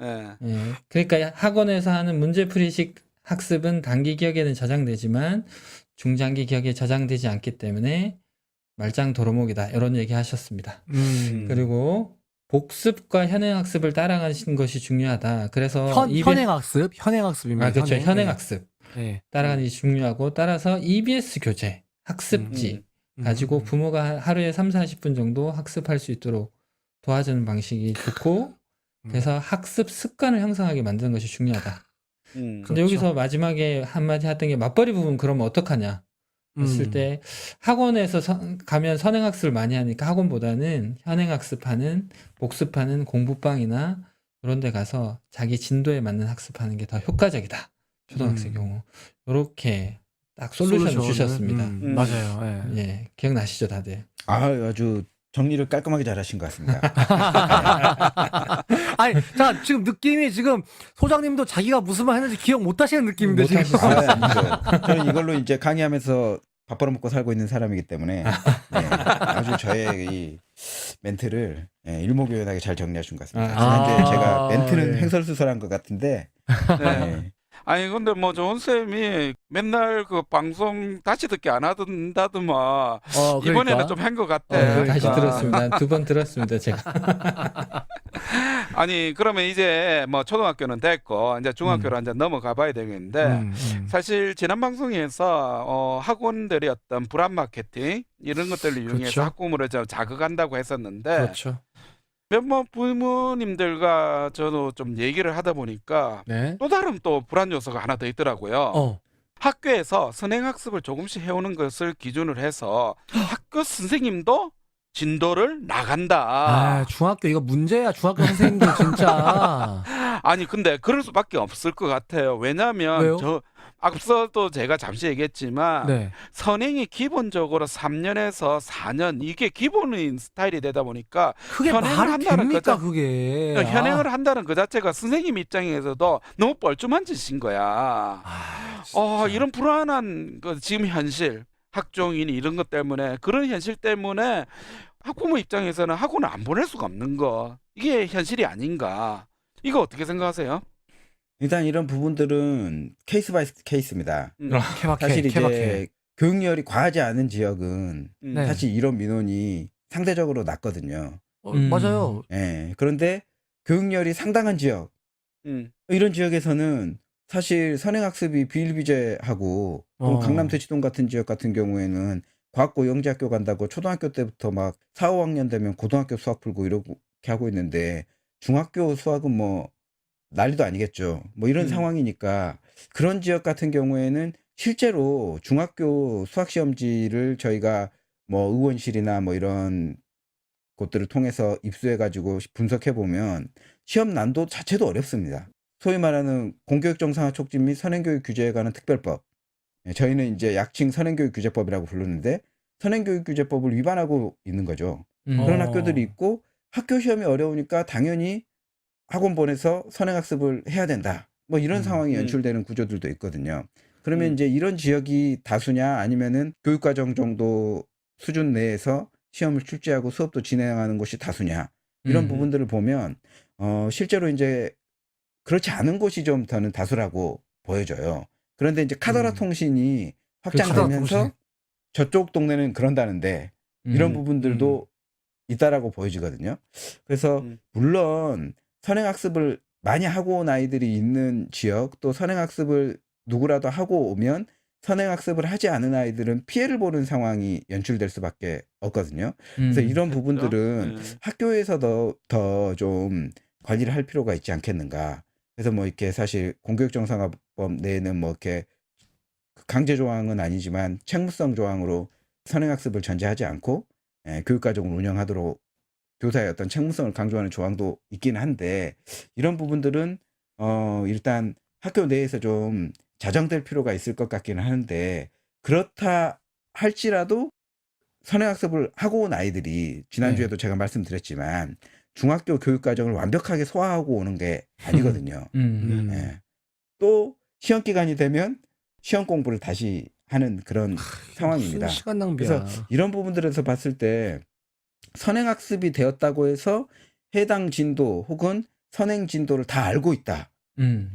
예.
예, 그러니까 학원에서 하는 문제풀이식 학습은 단기 기억에는 저장되지만 중장기 기억에 저장되지 않기 때문에 말짱 도루묵이다. 이런 얘기 하셨습니다. 그리고 복습과 현행학습을 따라가시는 것이 중요하다. 그래서
현행학습입니다.
아, 그렇죠. 현행학습.
네.
따라가는 게 중요하고 따라서 EBS 교재, 학습지 가지고 부모가 하루에 30-40분 정도 학습할 수 있도록 도와주는 방식이 좋고 그래서 학습 습관을 형성하게 만드는 것이 중요하다. 근데
그렇죠.
여기서 마지막에 한마디 했던 게 맞벌이 부분 그러면 어떡하냐 했을 때 학원에서 가면 선행학습을 많이 하니까 학원보다는 현행학습하는 복습하는 공부방이나 그런 데 가서 자기 진도에 맞는 학습하는 게 더 효과적이다. 초등학생 경우 이렇게 딱 솔루션을 주셨습니다.
맞아요. 예.
예, 기억나시죠 다들?
아주 정리를 깔끔하게 잘하신 것 같습니다.
아니, 자, 지금 느낌이 지금 소장님도 자기가 무슨 말 했는지 기억 못 하시는 느낌인데
못
지금.
아니죠. 저는 이걸로 이제 강의하면서 밥 벌어먹고 살고 있는 사람이기 때문에 아주 저의 이 멘트를 일목요연하게 잘 정리하신 것 같습니다. 지난주에 제가 멘트는 횡설수설한 것 같은데
아니 근데 뭐 좋은 쌤이 맨날 그 방송 다시 듣기 안 하던다더만 이번에는
그러니까.
좀 한 것 같아.
다시
그러니까.
들었습니다. 2번 들었습니다 제가.
아니 그러면 이제 뭐 초등학교는 됐고 이제 중학교로 이제 넘어가 봐야 되겠는데 사실 지난 방송에서 학원들이 어떤 불안 마케팅 이런 것들을 이용해서
그렇죠.
학부모를 좀 자극한다고 했었는데
그렇죠.
몇몇 부모님들과 저도 좀 얘기를 하다 보니까
네.
또 다른 또 불안 요소가 하나 더 있더라고요. 학교에서 선행학습을 조금씩 해오는 것을 기준으로 해서 학교 선생님도 진도를 나간다.
아, 중학교 이거 문제야. 중학교 선생님들 진짜.
아니 근데 그럴 수밖에 없을 것 같아요. 왜냐하면
왜요?
저 앞서도 제가 잠시 얘기했지만
네.
선행이 기본적으로 3년에서 4년 이게 기본인 스타일이 되다 보니까
그게
현행을
말이
한다는
됩니까,
거죠.
그게.
현행을 한다는 그 자체가 선생님 입장에서도 너무 뻘쭘한 짓인 거야.
진짜.
이런 불안한 그 지금 현실, 학종이니 이런 것 때문에 그런 현실 때문에 학부모 입장에서는 학원을 안 보낼 수가 없는 거. 이게 현실이 아닌가. 이거 어떻게 생각하세요?
일단 이런 부분들은 케이스 바이 케이스입니다.
케바케,
사실 이제
케바케.
교육열이 과하지 않은 지역은
네.
사실 이런 민원이 상대적으로 낮거든요.
맞아요.
예. 그런데 교육열이 상당한 지역,
음.
이런 지역에서는 사실 선행학습이 비일비재하고 또 강남 대치동 같은 지역 같은 경우에는 과학고 영재학교 간다고 초등학교 때부터 막 4, 5학년 되면 고등학교 수학 풀고 이렇게 하고 있는데 중학교 수학은 뭐 난리도 아니겠죠. 뭐 이런 상황이니까 그런 지역 같은 경우에는 실제로 중학교 수학 시험지를 저희가 뭐 의원실이나 뭐 이런 곳들을 통해서 입수해 가지고 분석해 보면 시험 난도 자체도 어렵습니다. 소위 말하는 공교육 정상화 촉진 및 선행교육 규제에 관한 특별법. 예, 저희는 이제 약칭 선행교육 규제법이라고 부르는데 선행교육 규제법을 위반하고 있는 거죠. 그런 학교들이 있고 학교 시험이 어려우니까 당연히 학원 보내서 선행학습을 해야 된다. 뭐 이런 상황이 연출되는 구조들도 있거든요. 그러면 이제 이런 지역이 다수냐 아니면은 교육과정 정도 수준 내에서 시험을 출제하고 수업도 진행하는 곳이 다수냐 이런 부분들을 보면 실제로 이제 그렇지 않은 곳이 좀 더는 다수라고 보여져요. 그런데 이제 카더라 통신이 확장되면서
통신.
저쪽 동네는 그런다는데 이런 부분들도 있다라고 보여지거든요. 그래서 물론 선행학습을 많이 하고 온 아이들이 있는 지역 또 선행학습을 누구라도 하고 오면 선행학습을 하지 않은 아이들은 피해를 보는 상황이 연출될 수밖에 없거든요. 그래서 이런 부분들은 학교에서도 더 좀 관리를 할 필요가 있지 않겠는가. 그래서 뭐 이렇게 사실 공교육정상화법 내에는 뭐 이렇게 강제 조항은 아니지만 책무성 조항으로 선행학습을 전제하지 않고 교육과정을 운영하도록 교사의 어떤 책무성을 강조하는 조항도 있긴 한데 이런 부분들은 일단 학교 내에서 좀 자정될 필요가 있을 것 같기는 하는데 그렇다 할지라도 선행학습을 하고 온 아이들이 지난주에도 제가 말씀드렸지만 중학교 교육과정을 완벽하게 소화하고 오는 게 아니거든요. 예. 또 시험 기간이 되면 시험 공부를 다시 하는 그런 상황입니다.
무슨 시간 낭비야.
그래서 이런 부분들에서 봤을 때 선행학습이 되었다고 해서 해당 진도 혹은 선행 진도를 다 알고 있다.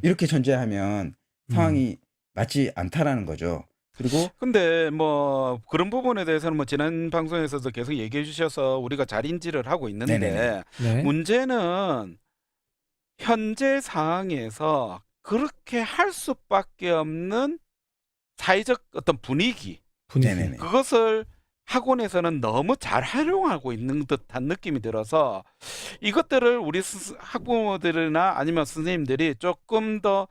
이렇게 전제하면 상황이 맞지 않다라는 거죠. 그리고
근데 뭐 그런 부분에 대해서는 뭐 지난 방송에서도 계속 얘기해 주셔서 우리가 잘 인지를 하고 있는데
네네네.
네.
문제는 현재 상황에서 그렇게 할 수밖에 없는 사회적 어떤 분위기
네네네.
그것을 학원에서는 너무 잘 활용하고 있는 듯한 느낌이 들어서 이것들을 우리 학부모들이나 아니면 선생님들이 조금 더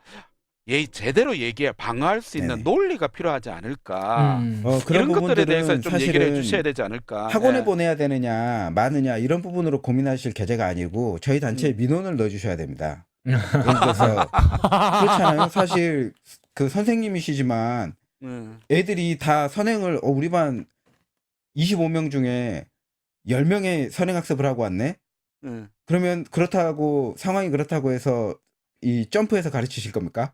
제대로 방어할 수 있는
네네.
논리가 필요하지 않을까.
그런
이런 것들에 대해서
부분들은
좀 얘기를 해
사실은
주셔야 되지 않을까.
학원에
예.
보내야 되느냐 마느냐 이런 부분으로 고민하실 계제가 아니고 저희 단체에 민원을 넣어주셔야 됩니다. 예를 들어서 그렇잖아요. 사실 그 선생님이시지만 애들이 다 선행을 우리 반 25명 중에 10명의 선행학습을 하고 왔네. 그러면 그렇다고 상황이 그렇다고 해서 이 점프해서 가르치실 겁니까?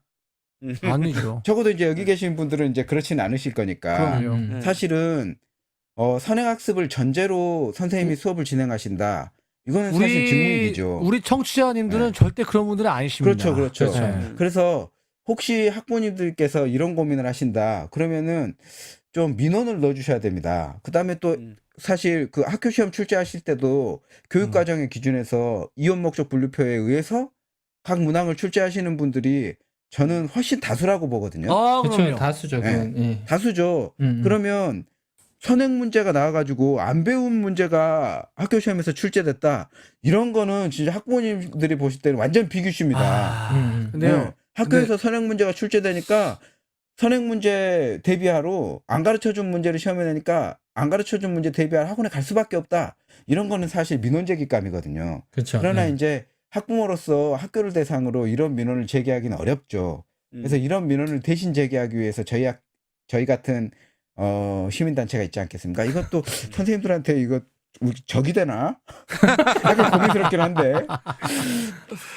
아니죠.
적어도 이제 여기 계신 분들은 이제 그렇지는 않으실 거니까.
그럼요.
사실은 선행학습을 전제로 선생님이 수업을 진행하신다. 이거는 사실 직무이기죠.
우리 청취자님들은
네.
절대 그런 분들은 아니십니다.
그렇죠.
네.
그래서 혹시 학부모님들께서 이런 고민을 하신다. 그러면은 좀 민원을 넣어주셔야 됩니다. 그 다음에 또 사실 그 학교 시험 출제하실 때도 교육과정의 기준에서 이원 목적 분류표에 의해서 각 문항을 출제하시는 분들이 저는 훨씬 다수라고 보거든요.
그렇죠.
그럼요.
다수죠.
네.
그건. 예.
다수죠. 그러면 선행 문제가 나와가지고 안 배운 문제가 학교 시험에서 출제됐다. 이런 거는 진짜 학부모님들이 보실 때는 완전 비규슈입니다.
근데요.
학교에서 선행 문제가 출제되니까 선행 문제 대비하러 안 가르쳐준 문제를 시험에 내니까 안 가르쳐준 문제 대비하러 학원에 갈 수밖에 없다. 이런 거는 사실 민원제기감이거든요.
그렇죠.
그러나
예.
이제 학부모로서 학교를 대상으로 이런 민원을 제기하기는 어렵죠. 그래서 이런 민원을 대신 제기하기 위해서 저희 같은 시민단체가 있지 않겠습니까? 이것도 선생님들한테 이거 적이 되나? 약간 고민스럽긴 한데.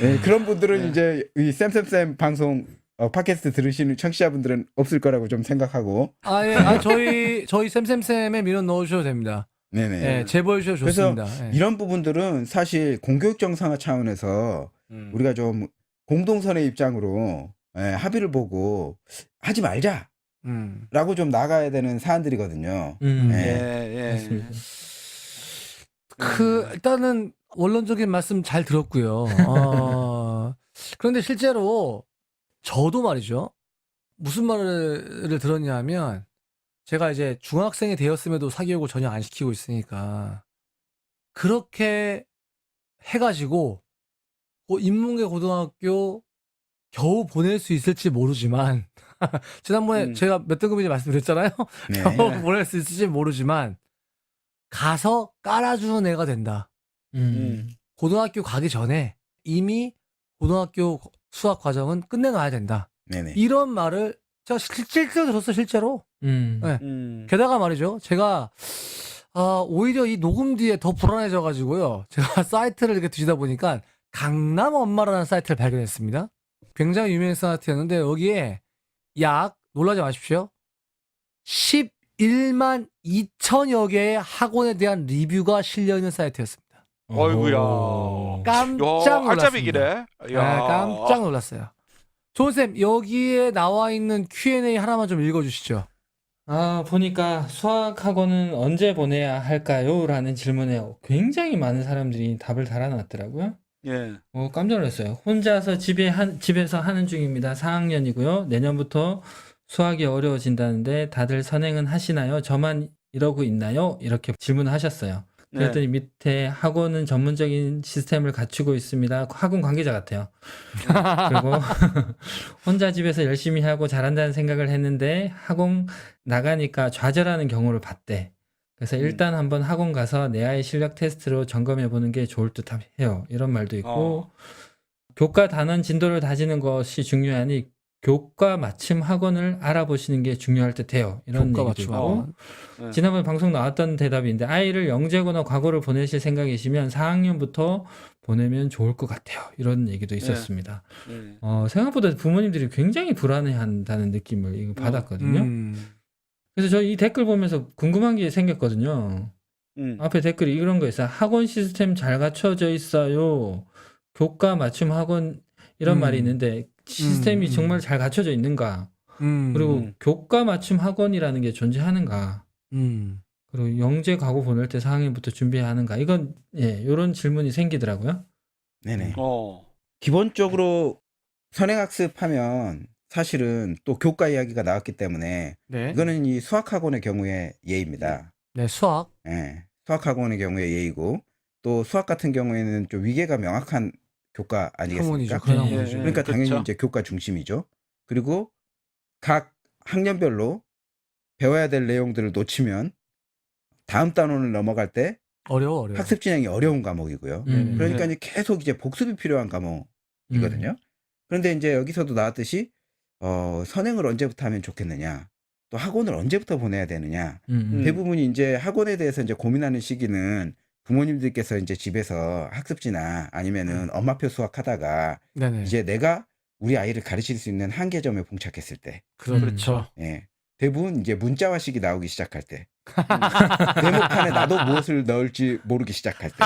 네, 그런 분들은 이제 이 쌤쌤쌤 방송 팟캐스트 들으시는 청취자분들은 없을 거라고 좀 생각하고.
저희 쌤쌤쌤에 민원 넣어주셔도 됩니다.
네네.
네, 제보해 주셔도
그래서
좋습니다. 네.
이런 부분들은 사실 공교육 정상화 차원에서 우리가 좀 공동선의 입장으로 합의를 보고 하지 말자라고 좀 나가야 되는 사안들이거든요.
예.
네.
맞습니다.
일단은 원론적인 말씀 잘 들었고요. 그런데 실제로 저도 말이죠. 무슨 말을 들었냐면 제가 이제 중학생이 되었음에도 사교육을 전혀 안 시키고 있으니까 그렇게 해가지고 인문계 고등학교 겨우 보낼 수 있을지 모르지만 지난번에 제가 몇 등급인지 말씀드렸잖아요.
네.
겨우 보낼 수 있을지 모르지만 가서 깔아주는 애가 된다. 고등학교 가기 전에 이미 고등학교 수학 과정은 끝내놔야 된다.
네네.
이런 말을 제가 실제로 들었어요. 실제로. 네. 게다가 말이죠. 제가 오히려 이 녹음 뒤에 더 불안해져 가지고요. 제가 사이트를 이렇게 뒤지다 보니까 강남 엄마라는 사이트를 발견했습니다. 굉장히 유명한 사이트였는데 여기에 약 놀라지 마십시오. 11만 2천여 개의 학원에 대한 리뷰가 실려 있는 사이트였습니다.
어이구야.
깜짝 놀랐습니다.
알짜배기네.
네, 깜짝 놀랐어요. 조은쌤, 여기에 나와 있는 Q&A 하나만 좀 읽어주시죠.
보니까 수학 학원은 언제 보내야 할까요? 라는 질문에 굉장히 많은 사람들이 답을 달아놨더라고요.
예.
깜짝 놀랐어요. 혼자서 집에서 하는 중입니다. 4학년이고요. 내년부터 수학이 어려워진다는데 다들 선행은 하시나요? 저만 이러고 있나요? 이렇게 질문하셨어요. 그랬더니 밑에 학원은 전문적인 시스템을 갖추고 있습니다. 학원 관계자 같아요. 그리고 혼자 집에서 열심히 하고 잘한다는 생각을 했는데 학원 나가니까 좌절하는 경우를 봤대. 그래서 일단 한번 학원 가서 내 아이 실력 테스트로 점검해 보는 게 좋을 듯 해요. 이런 말도 있고 교과 단원 진도를 다지는 것이 중요하니 교과 맞춤 학원을 알아보시는 게 중요할 듯 해요. 이런
교과
얘기도
맞춤
있고
학원.
지난번에 방송 나왔던 대답인데 아이를 영재고나 과고를 보내실 생각이시면 4학년부터 보내면 좋을 것 같아요. 이런 얘기도 있었습니다. 생각보다 부모님들이 굉장히 불안해한다는 느낌을 이거 받았거든요. 그래서 저 이 댓글 보면서 궁금한 게 생겼거든요. 앞에 댓글이 이런 거 있어요. 학원 시스템 잘 갖춰져 있어요. 교과 맞춤 학원 이런 말이 있는데 시스템이 정말 잘 갖춰져 있는가? 그리고 교과 맞춤 학원이라는 게 존재하는가? 그리고 영재 과고 보낼 때 4학년부터 준비해야 하는가? 이건 이런 질문이 생기더라고요.
네네. 기본적으로 선행학습하면 사실은 또 교과 이야기가 나왔기 때문에
네.
이거는 이 수학학원의 경우의 예입니다.
네, 수학.
예, 수학학원의 경우의 예이고 또 수학 같은 경우에는 좀 위계가 명확한 교과 아니겠습니까?
학문이죠. 그런
네.
학문이죠.
그러니까 당연히
그렇죠.
이제 교과 중심이죠. 그리고 각 학년별로 배워야 될 내용들을 놓치면 다음 단원을 넘어갈 때
어려워.
학습 진행이 어려운 과목이고요. 그러니까 이제 계속 이제 복습이 필요한 과목이거든요. 그런데 이제 여기서도 나왔듯이 선행을 언제부터 하면 좋겠느냐, 또 학원을 언제부터 보내야 되느냐. 대부분이 이제 학원에 대해서 이제 고민하는 시기는 부모님들께서 이제 집에서 학습지나 아니면은 엄마표 수학하다가
네네.
이제 내가 우리 아이를 가르칠 수 있는 한계점에 봉착했을 때,
그렇죠.
예, 대부분 이제 문자화식이 나오기 시작할 때, 네모칸에 나도 무엇을 넣을지 모르기 시작할 때,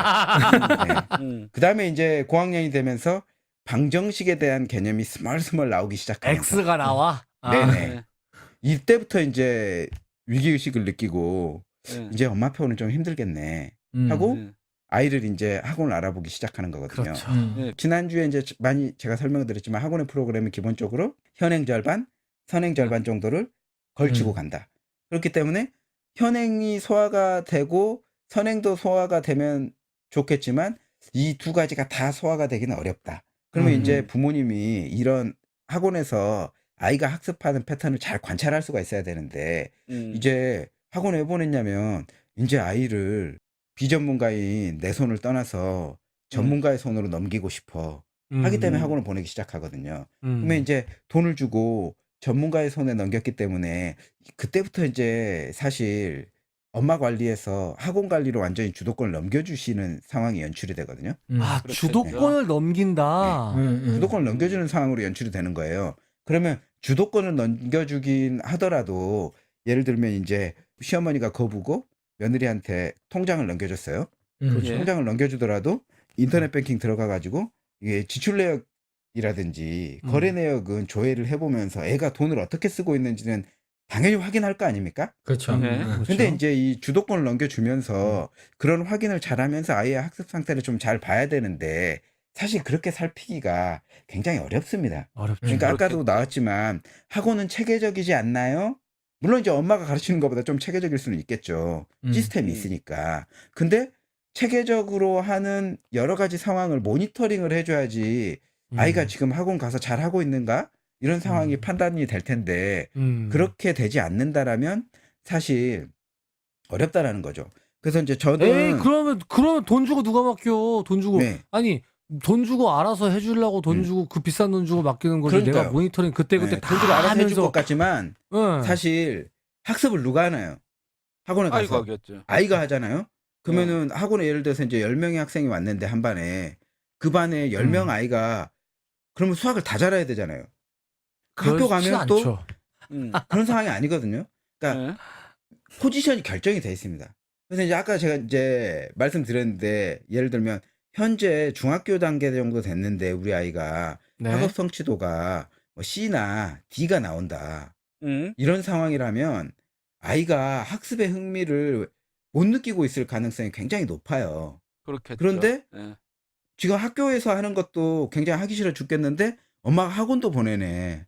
그 다음에 이제 고학년이 되면서 방정식에 대한 개념이 스멀스멀 나오기 시작하면서
X가 나와.
네네. 이때부터 이제 위기의식을 느끼고 이제 엄마표는 좀 힘들겠네 하고 아이를 이제 학원을 알아보기 시작하는 거거든요.
그렇죠.
지난주에 이제 많이 제가 설명을 드렸지만 학원의 프로그램은 기본적으로 현행 절반, 선행 절반 정도를 걸치고 간다. 그렇기 때문에 현행이 소화가 되고 선행도 소화가 되면 좋겠지만 이 두 가지가 다 소화가 되기는 어렵다. 그러면 이제 부모님이 이런 학원에서 아이가 학습하는 패턴을 잘 관찰할 수가 있어야 되는데 이제 학원에 왜 보냈냐면 이제 아이를 비전문가인 내 손을 떠나서 전문가의 손으로 넘기고 싶어 하기 때문에 학원을 보내기 시작하거든요. 그러면 이제 돈을 주고 전문가의 손에 넘겼기 때문에 그때부터 이제 사실 엄마 관리에서 학원 관리로 완전히 주도권을 넘겨주시는 상황이 연출이 되거든요.
그렇죠.
주도권을 넘긴다.
주도권을 넘겨주는 상황으로 연출이 되는 거예요. 그러면 주도권을 넘겨주긴 하더라도 예를 들면 이제 시어머니가 거부고 며느리한테 통장을 넘겨줬어요. 통장을 넘겨주더라도 인터넷 뱅킹 들어가가지고 이게 지출 내역이라든지 거래 내역은 조회를 해보면서 애가 돈을 어떻게 쓰고 있는지는 당연히 확인할 거 아닙니까?
그렇죠.
네.
그렇죠.
근데 이제 이 주도권을 넘겨주면서 그런 확인을 잘하면서 아이의 학습 상태를 좀 잘 봐야 되는데 사실 그렇게 살피기가 굉장히 어렵습니다.
어렵죠.
그러니까 아까도
그렇겠죠.
나왔지만 학원은 체계적이지 않나요? 물론 이제 엄마가 가르치는 것보다 좀 체계적일 수는 있겠죠. 시스템이
음.
있으니까. 근데 체계적으로 하는 여러 가지 상황을 모니터링을 해줘야지 아이가 지금 학원 가서 잘 하고 있는가? 이런 상황이 판단이 될 텐데 그렇게 되지 않는다라면 사실 어렵다라는 거죠. 그래서 이제
에이
저는
그러면 돈 주고 누가 맡겨? 돈 주고
네.
아니 돈 주고 알아서 해주려고 돈 주고 그 비싼 돈 주고 맡기는 거지. 내가
그러니까요.
모니터링 그때
네,
다
돈 주고 알아서 해줄 것
하면서
같지만 사실 학습을 누가 하나요? 학원에
아이가
가서
하겠죠.
아이가 하잖아요. 그러면은 학원에 예를 들어서 이제 10명의 학생이 왔는데 한 반에 그 반에 10명 아이가 그러면 수학을 다 잘해야 되잖아요. 그 학교
그렇지
가면 또
않죠.
그런 상황이 아니거든요. 그러니까
네.
포지션이 결정이 돼 있습니다. 그래서 이제 아까 제가 이제 말씀드렸는데 예를 들면 현재 중학교 단계 정도 됐는데 우리 아이가
네.
학업 성취도가 뭐 C나 D가 나온다. 이런 상황이라면 아이가 학습의 흥미를 못 느끼고 있을 가능성이 굉장히 높아요.
그렇겠죠.
그런데
네.
지금 학교에서 하는 것도 굉장히 하기 싫어 죽겠는데 엄마가 학원도 보내네.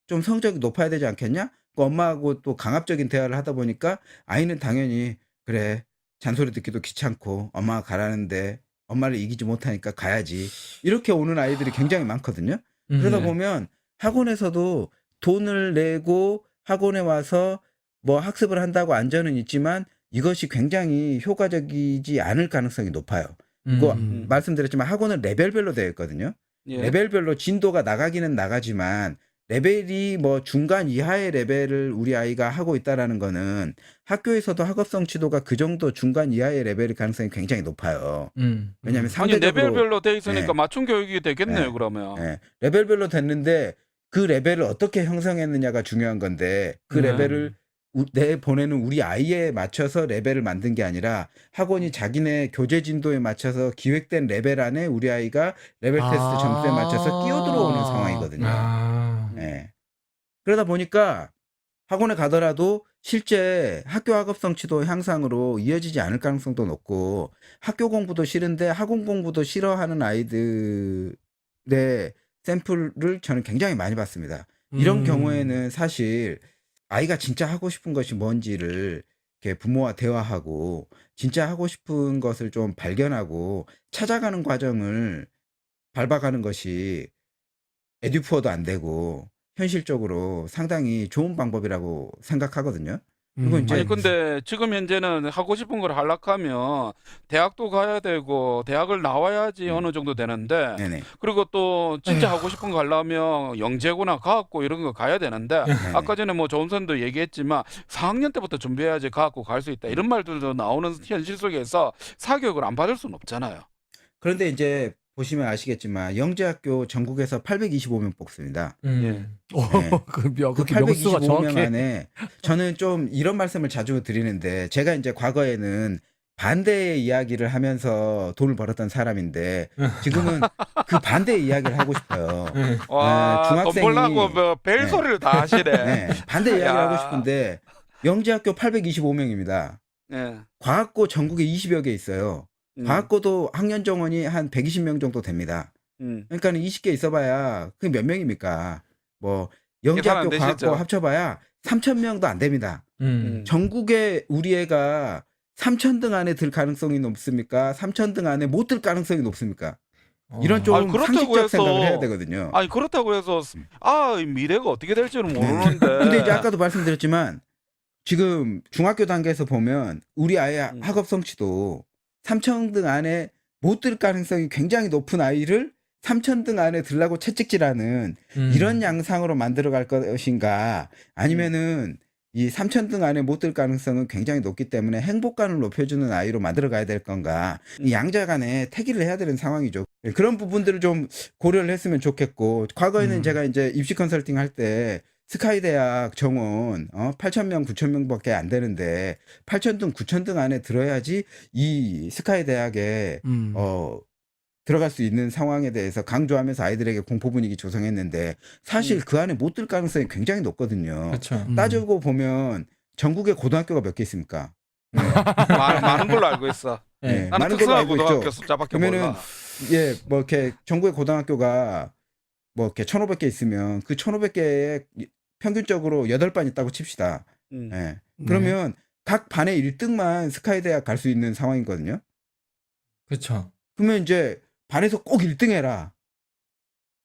좀 성적이 높아야 되지 않겠냐? 그 엄마하고 또 강압적인 대화를 하다 보니까 아이는 당연히 그래 잔소리 듣기도 귀찮고 엄마가 가라는데 엄마를 이기지 못하니까 가야지. 이렇게 오는 아이들이 굉장히 많거든요. 그러다
네.
보면 학원에서도 돈을 내고 학원에 와서 뭐 학습을 한다고 안전은 있지만 이것이 굉장히 효과적이지 않을 가능성이 높아요. 이거 말씀드렸지만 학원은 레벨별로 되어 있거든요.
예.
레벨별로 진도가 나가기는 나가지만 레벨이 뭐 중간 이하의 레벨을 우리 아이가 하고 있다라는 거는 학교에서도 학업 성취도가 그 정도 중간 이하의 레벨일 가능성이 굉장히 높아요. 왜냐하면
아니
상대적으로
레벨별로 돼 있으니까
네.
맞춤 교육이 되겠네요.
네.
그러면.
예, 레벨별로 됐는데 그 레벨을 어떻게 형성했느냐가 중요한 건데 그 레벨을 내 보내는 우리 아이에 맞춰서 레벨을 만든 게 아니라 학원이 자기네 교재 진도에 맞춰서 기획된 레벨 안에 우리 아이가 레벨 테스트 점수에 맞춰서 끼어들어오는 상황이거든요. 예. 그러다 보니까 학원에 가더라도 실제 학교 학업 성취도 향상으로 이어지지 않을 가능성도 높고 학교 공부도 싫은데 학원 공부도 싫어하는 아이들의 샘플을 저는 굉장히 많이 봤습니다. 이런 경우에는 사실 아이가 진짜 하고 싶은 것이 뭔지를 이렇게 부모와 대화하고 진짜 하고 싶은 것을 좀 발견하고 찾아가는 과정을 밟아가는 것이 에듀푸어도 안 되고 현실적으로 상당히 좋은 방법이라고 생각하거든요. 그리고 이제
아니 근데 지금 현재는 하고 싶은 걸 하려면 대학도 가야 되고 대학을 나와야지 어느 정도 되는데
네네.
그리고 또 진짜 하고 싶은 거 하려면 영재고나 과학고 이런 거 가야 되는데 아까 전에 뭐 조은선도 얘기했지만 4학년 때부터 준비해야지 과학고 갈 수 있다 이런 말들도 나오는 현실 속에서 사교육을 안 받을 수는 없잖아요.
그런데 이제 보시면 아시겠지만 영재학교 전국에서 825명 뽑습니다.
예.
네.
그
그
명수가
825명
정확해.
안에 저는 좀 이런 말씀을 자주 드리는데 제가 이제 과거에는 반대의 이야기를 하면서 돈을 벌었던 사람인데 지금은 그 반대의 이야기를 하고 싶어요.
와, 돈 벌라고
중학생이
뭐 별소리를 다 하시네.
네, 반대 이야기를
야.
하고 싶은데 영재학교 825명입니다.
예.
과학고 전국에 20여 개 있어요. 과학고도 학년 정원이 한 120명 정도 됩니다. 그러니까 20개 있어봐야 그게 몇 명입니까? 뭐
계산 안
영재학교
되시죠?
과학고 합쳐봐야 3,000명도 안 됩니다. 전국에 우리 애가 3,000등 안에 들 가능성이 높습니까? 3,000등 안에 못 들 가능성이 높습니까? 이런 좀
아니, 그렇다고
상식적
해서
생각을 해야 되거든요.
아니 그렇다고 해서 이 미래가 어떻게 될지는 모르는데.
근데 이제 아까도 말씀드렸지만 지금 중학교 단계에서 보면 우리 아이의 학업 성취도 3,000등 안에 못 들 가능성이 굉장히 높은 아이를 3,000등 안에 들라고 채찍질하는 이런 양상으로 만들어 갈 것인가 아니면은 이 3,000등 안에 못 들 가능성은 굉장히 높기 때문에 행복감을 높여주는 아이로 만들어 가야 될 건가 이 양자 간에 태기를 해야 되는 상황이죠. 그런 부분들을 좀 고려를 했으면 좋겠고 과거에는 제가 이제 입시 컨설팅 할 때 스카이 대학 정원 8,000명, 9,000명밖에 안 되는데 8,000등, 9,000등 안에 들어야지 이 스카이 대학에 들어갈 수 있는 상황에 대해서 강조하면서 아이들에게 공포 분위기 조성했는데 사실 그 안에 못 들 가능성이 굉장히 높거든요.
그렇죠.
따지고 보면 전국에 고등학교가 몇 개 있습니까?
많은 걸로 알고 있어.
네.
나는
많은 걸로
특성화
알고
고등학교
있죠.
숫자밖에
그러면은
몰라.
예, 뭐 이렇게 전국의 고등학교가 뭐 이렇게 1,500개 있으면 그 1,500개에 평균적으로 8반 있다고 칩시다.
음.
예.
네.
그러면 각 반의 1등만 스카이 대학 갈 수 있는 상황이거든요.
그렇죠.
그러면 이제 반에서 꼭 1등 해라.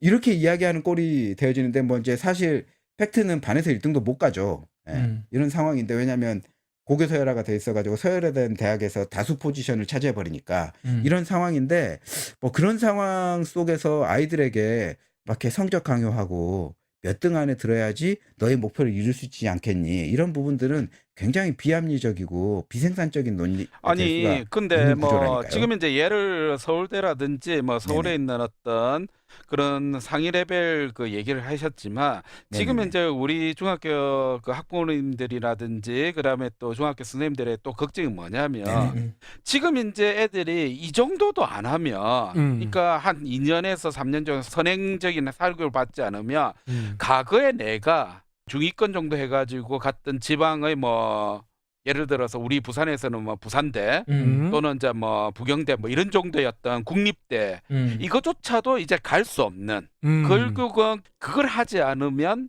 이렇게 이야기하는 꼴이 되어지는데 뭐 이제 사실 팩트는 반에서 1등도 못 가죠. 예. 이런 상황인데 왜냐하면 고교 서열화가 돼 있어가지고 서열화된 대학에서 다수 포지션을 차지해 버리니까 이런 상황인데 뭐 그런 상황 속에서 아이들에게 막 이렇게 성적 강요하고 몇 등 안에 들어야지 너의 목표를 이룰 수 있지 않겠니? 이런 부분들은 굉장히 비합리적이고 비생산적인 논리
아니, 근데
있는
뭐
구조라니까요.
지금 이제 예를 서울대라든지 뭐 서울에
네네.
있는 어떤 그런 상위 레벨 그 얘기를 하셨지만 지금
네네네.
이제 우리 중학교 그 학부모님들이라든지 그다음에 또 중학교 선생님들의 또 걱정이 뭐냐면
네네.
지금 이제 애들이 이 정도도 안 하면 그러니까 한 2년에서 3년 정도 선행적인 교육을 받지 않으면 과거에 내가 중위권 정도 해가지고 갔던 지방의 뭐 예를 들어서 우리 부산에서는 뭐 부산대 또는 이제 뭐 부경대 뭐 이런 정도였던 국립대 이거조차도 이제 갈 수 없는 결국은 그걸 하지 않으면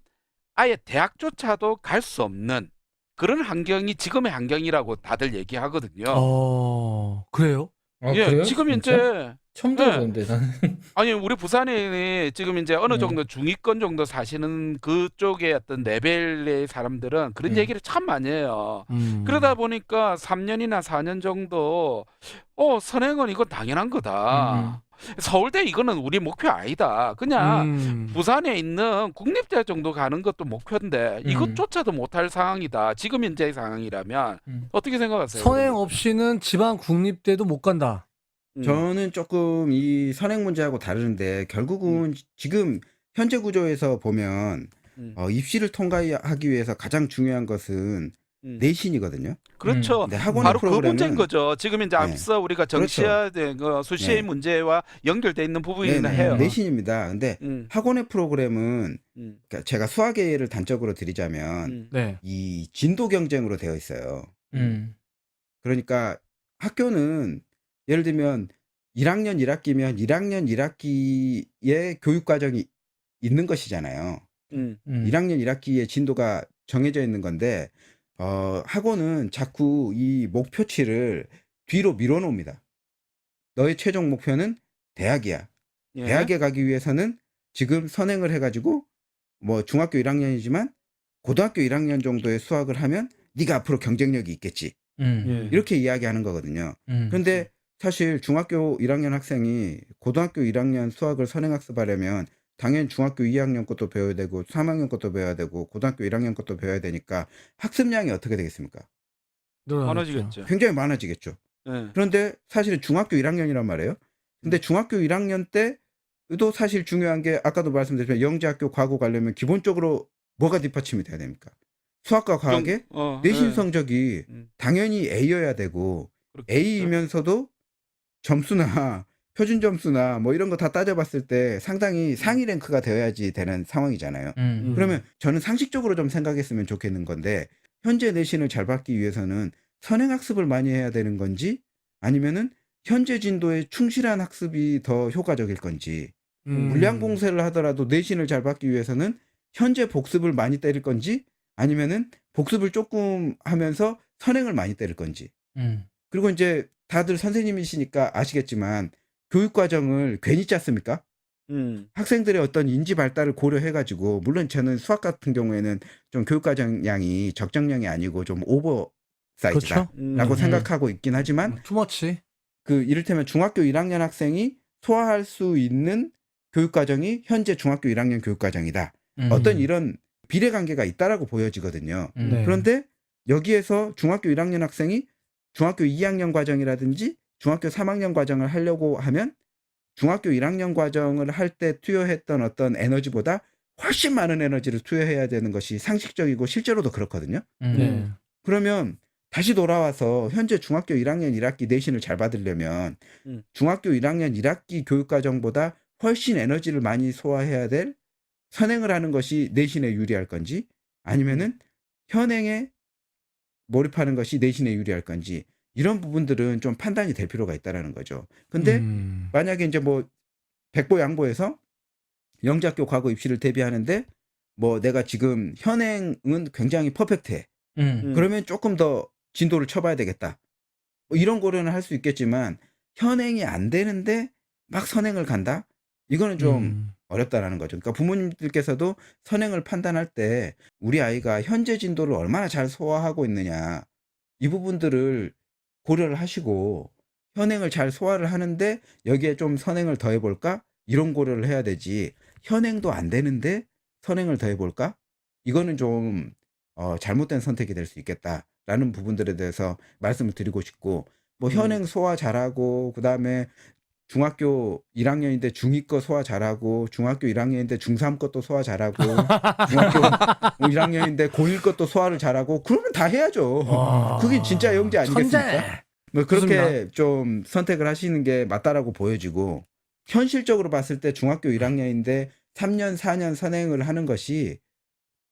아예 대학조차도 갈 수 없는 그런 환경이 지금의 환경이라고 다들 얘기하거든요.
그래요?
아,
예,
그래요?
지금
진짜?
이제
처음
예.
들어보는데 나는.
아니 우리 부산에 지금 이제 어느 정도 중위권 정도 사시는 그쪽의 어떤 레벨의 사람들은 그런 얘기를 참 많이 해요. 그러다 보니까 3년이나 4년 정도 선행은 이건 당연한 거다. 서울대 이거는 우리 목표 아니다. 그냥 부산에 있는 국립대 정도 가는 것도 목표인데 이것조차도 못할 상황이다. 지금 현재의 상황이라면 어떻게 생각하세요?
선행 없이는 지방 국립대도 못 간다.
저는 조금 이 선행 문제하고 다르는데 결국은 지금 현재 구조에서 보면 입시를 통과하기 위해서 가장 중요한 것은 내신이거든요.
그렇죠.
근데 학원의
바로 그 문제인
프로그램은
거죠. 지금 이제 앞서 우리가 정시화된 그 수시의
네.
문제와 연결돼 있는 부분이나 해요.
내신입니다. 근데 학원의 프로그램은 그러니까 제가 수학의 예를 단적으로 드리자면
네.
이 진도 경쟁으로 되어 있어요. 그러니까 학교는 예를 들면 1학년 1학기면 1학년 1학기의 교육 과정이 있는 것이잖아요. 1학년 1학기의 진도가 정해져 있는 건데 학원은 자꾸 이 목표치를 뒤로 밀어놓습니다. 너의 최종 목표는 대학이야.
예.
대학에 가기 위해서는 지금 선행을 해가지고 뭐 중학교 1학년이지만 고등학교 1학년 정도의 수학을 하면 네가 앞으로 경쟁력이 있겠지.
예.
이렇게 이야기하는 거거든요. 그런데 사실 중학교 1학년 학생이 고등학교 1학년 수학을 선행학습하려면 당연히 중학교 2학년 것도 배워야 되고 3학년 것도 배워야 되고 고등학교 1학년 것도 배워야 되니까 학습량이 어떻게 되겠습니까?
많아지겠죠.
굉장히 많아지겠죠.
예.
그런데 사실은 중학교 1학년이란 말이에요. 근데 중학교 1학년 때도 사실 중요한 게 아까도 말씀드렸지만 영재학교 과고 가려면 기본적으로 뭐가 뒷받침이 돼야 됩니까? 수학과 과학의 내신
예.
성적이 당연히 A여야 되고
그렇겠죠.
A이면서도 점수나 표준 점수나 뭐 이런 거 다 따져봤을 때 상당히 상위 랭크가 되어야지 되는 상황이잖아요. 그러면 저는 상식적으로 좀 생각했으면 좋겠는 건데 현재 내신을 잘 받기 위해서는 선행학습을 많이 해야 되는 건지 아니면은 현재 진도에 충실한 학습이 더 효과적일 건지 물량 공세를 하더라도 내신을 잘 받기 위해서는 현재 복습을 많이 때릴 건지 아니면은 복습을 조금 하면서 선행을 많이 때릴 건지 그리고 이제 다들 선생님이시니까 아시겠지만 교육 과정을 괜히 짰습니까? 학생들의 어떤 인지 발달을 고려해가지고 물론 저는 수학 같은 경우에는 좀 교육 과정 양이 적정량이 아니고 좀 오버사이즈다라고
그렇죠.
생각하고 있긴 하지만
투머치.
그 이를테면 중학교 1학년 학생이 소화할 수 있는 교육 과정이 현재 중학교 1학년 교육 과정이다. 어떤 이런 비례관계가 있다라고 보여지거든요.
네.
그런데 여기에서 중학교 1학년 학생이 중학교 2학년 과정이라든지 중학교 3학년 과정을 하려고 하면 중학교 1학년 과정을 할 때 투여했던 어떤 에너지보다 훨씬 많은 에너지를 투여해야 되는 것이 상식적이고 실제로도 그렇거든요.
네.
그러면 다시 돌아와서 현재 중학교 1학년 1학기 내신을 잘 받으려면
음.
중학교 1학년 1학기 교육과정보다 훨씬 에너지를 많이 소화해야 될 선행을 하는 것이 내신에 유리할 건지 아니면은 현행에 몰입하는 것이 내신에 유리할 건지 이런 부분들은 좀 판단이 될 필요가 있다라는 거죠. 근데 만약에 이제 뭐 백보양보해서 영재학교 과거 입시를 대비하는데 뭐 내가 지금 현행은 굉장히 퍼펙트해. 그러면 조금 더 진도를 쳐봐야 되겠다. 뭐 이런 고려는 할 수 있겠지만 현행이 안 되는데 막 선행을 간다? 이거는 좀 어렵다라는 거죠. 그러니까 부모님들께서도 선행을 판단할 때 우리 아이가 현재 진도를 얼마나 잘 소화하고 있느냐 이 부분들을 고려를 하시고 현행을 잘 소화를 하는데 여기에 좀 선행을 더해볼까? 이런 고려를 해야 되지. 현행도 안 되는데 선행을 더해볼까? 이거는 좀 잘못된 선택이 될 수 있겠다라는 부분들에 대해서 말씀을 드리고 싶고 뭐 현행 소화 잘하고 그다음에 중학교 1학년인데 중2 거 소화 잘하고 중학교 1학년인데 중3 것도 소화 잘하고 중학교 1학년인데 고1 것도 소화를 잘하고 그러면 다 해야죠.
와.
그게 진짜 영재 아니겠습니까?
천재.
뭐 그렇게
좋습니다.
좀 선택을 하시는 게 맞다라고 보여지고 현실적으로 봤을 때 중학교 1학년인데 3년 4년 선행을 하는 것이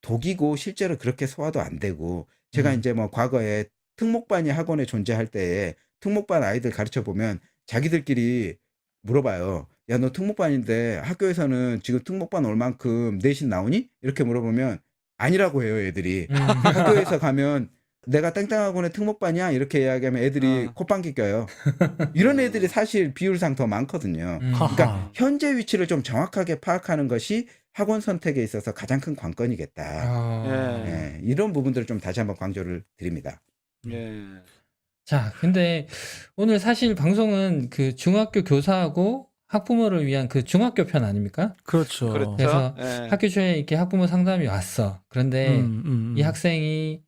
독이고 실제로 그렇게 소화도 안 되고 제가 이제 뭐 과거에 특목반이 학원에 존재할 때에 특목반 아이들 가르쳐 보면 자기들끼리 물어봐요. 야, 너 특목반인데 학교에서는 지금 특목반 올 만큼 내신 나오니? 이렇게 물어보면 아니라고 해요, 애들이. 학교에서 가면 내가 땡땡학원의 특목반이야 이렇게 이야기하면 애들이 콧방귀 껴요. 이런 애들이 사실 비율상 더 많거든요. 그러니까
하하.
현재 위치를 좀 정확하게 파악하는 것이 학원 선택에 있어서 가장 큰 관건이겠다.
예.
예, 이런 부분들을 좀 다시 한번 강조를 드립니다.
예.
자, 근데 오늘 사실 방송은 그 중학교 교사하고 학부모를 위한 그 중학교 편 아닙니까?
그렇죠.
그렇죠.
그래서
예.
학교 초에 이렇게 학부모 상담이 왔어. 그런데 이
음.
학생이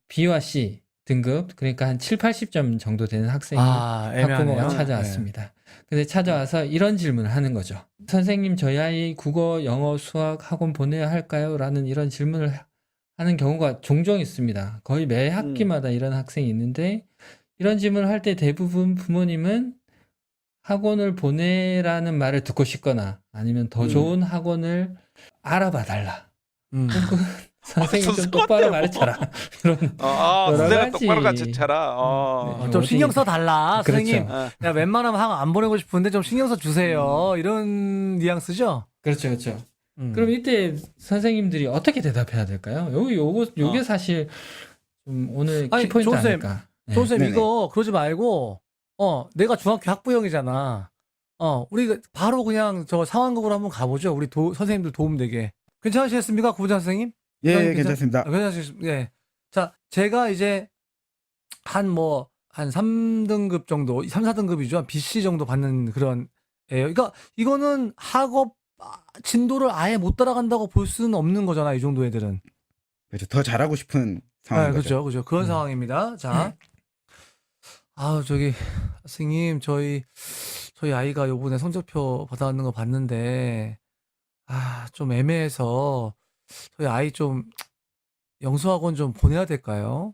B와 C 등급 그러니까 한 7, 80점 정도 되는 학생이 학부모가
애매하네요.
찾아왔습니다. 근데 찾아와서 이런 질문을 하는 거죠. 선생님, 저희 아이 국어, 영어, 수학 학원 보내야 할까요? 라는 이런 질문을 하는 경우가 종종 있습니다. 거의 매 학기마다 이런 학생이 있는데 이런 질문을 할 때 대부분 부모님은 학원을 보내라는 말을 듣고 싶거나 아니면 더 좋은 학원을 알아봐 달라.
음.
혹은 선생님 좀
선수
똑바로
같아요.
가르쳐라. 이런
선생님
여러
똑바로
가지.
가르쳐라.
네.
좀
어디-
신경 써 달라,
그렇죠.
선생님.
어.
야, 웬만하면 학원 안 보내고 싶은데 좀 신경 써 주세요. 이런 뉘앙스죠?
그렇죠, 그렇죠. 그럼 이때 선생님들이 어떻게 대답해야 될까요? 요게 사실 좀 오늘
아니,
키포인트
조쌤,
아닐까. 네.
조쌤
네네.
이거 그러지 말고 내가 중학교 학부형이잖아. 우리 바로 그냥 저 상황극으로 한번 가보죠. 우리 선생님들 도움 되게. 괜찮으시겠습니까, 구부장 선생님?
예, 괜찮습니다.
괜찮으시겠습니다. 예. 자, 제가 이제 한 3등급 정도, 3, 4등급이죠. BC 정도 받는 그런 애예요. 그러니까 이거는 학업 진도를 아예 못 따라간다고 볼 수는 없는 거잖아, 이 정도 애들은.
그렇죠. 더 잘하고 싶은 상황인
네,
거죠.
그렇죠. 그런 상황입니다. 자, 선생님, 저희 아이가 요번에 성적표 받아왔는 거 봤는데, 좀 애매해서 저희 아이 좀 영수학원 좀 보내야 될까요?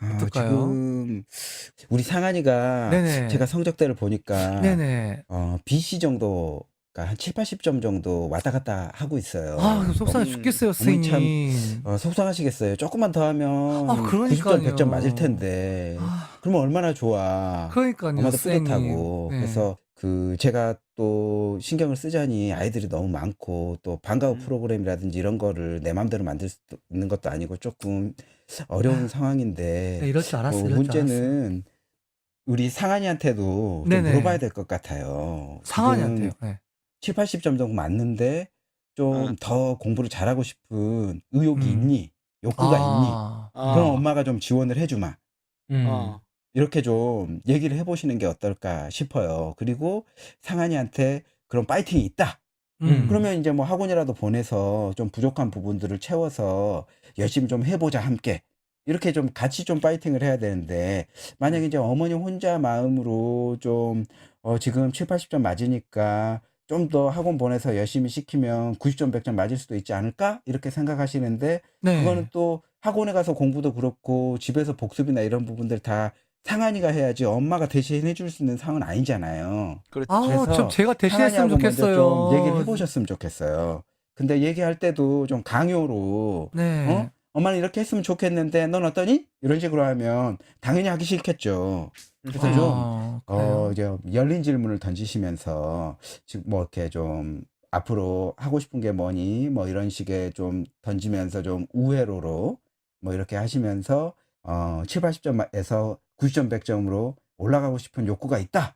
어떨까요?
지금 우리 상한이가
네네.
제가 성적대를 보니까
네네.
BC 정도, 그러니까 한 7, 80점 정도 왔다 갔다 하고 있어요.
속상해 죽겠어요,
어머니 참,
선생님.
속상하시겠어요. 조금만 더 하면
그러니까요.
90점, 100점 맞을 텐데. 그러면 얼마나 좋아.
그러니까요,
엄마도
선생님.
뿌듯하고.
네.
그래서 제가 또 신경을 쓰자니 아이들이 너무 많고 또 방과후 프로그램이라든지 이런 거를 내 마음대로 만들 수 있는 것도 아니고 조금 어려운 상황인데
네, 이럴 줄 알았어. 이럴 줄 알았어.
문제는 우리 상한이한테도 좀
네네.
물어봐야 될 것 같아요.
상한이한테요.
지금
네.
7, 80점 정도 맞는데 좀 더 공부를 잘하고 싶은 의욕이
음.
있니? 욕구가 있니? 그럼
어.
엄마가 좀 지원을 해주마.
어.
이렇게 좀 얘기를 해보시는 게 어떨까 싶어요. 그리고 상한이한테 그런 파이팅이 있다. 그러면 이제 뭐 학원이라도 보내서 좀 부족한 부분들을 채워서 열심히 좀 해보자 함께. 이렇게 좀 같이 좀 파이팅을 해야 되는데 만약에 이제 어머니 혼자 마음으로 좀 지금 7, 80점 맞으니까 좀 더 학원 보내서 열심히 시키면 90점, 100점 맞을 수도 있지 않을까? 이렇게 생각하시는데
네.
그거는 또 학원에 가서 공부도 그렇고 집에서 복습이나 이런 부분들 다 상한이가 해야지 엄마가 대신 해줄 수 있는 상황은 아니잖아요.
그렇죠.
아, 좀
그래서
제가 대신했으면
상한이하고 먼저 좀
좋겠어요.
얘기를 해보셨으면 좋겠어요. 근데 얘기할 때도 좀 강요로
네.
엄마는 이렇게 했으면 좋겠는데 넌 어떠니? 이런 식으로 하면 당연히 하기 싫겠죠. 그래서 좀
그래요?
이제 열린 질문을 던지시면서 지금 뭐 이렇게 좀 앞으로 하고 싶은 게 뭐니? 뭐 이런 식의 좀 던지면서 좀 우회로로 뭐 이렇게 하시면서 7, 80점에서 90점, 100점으로 올라가고 싶은 욕구가 있다.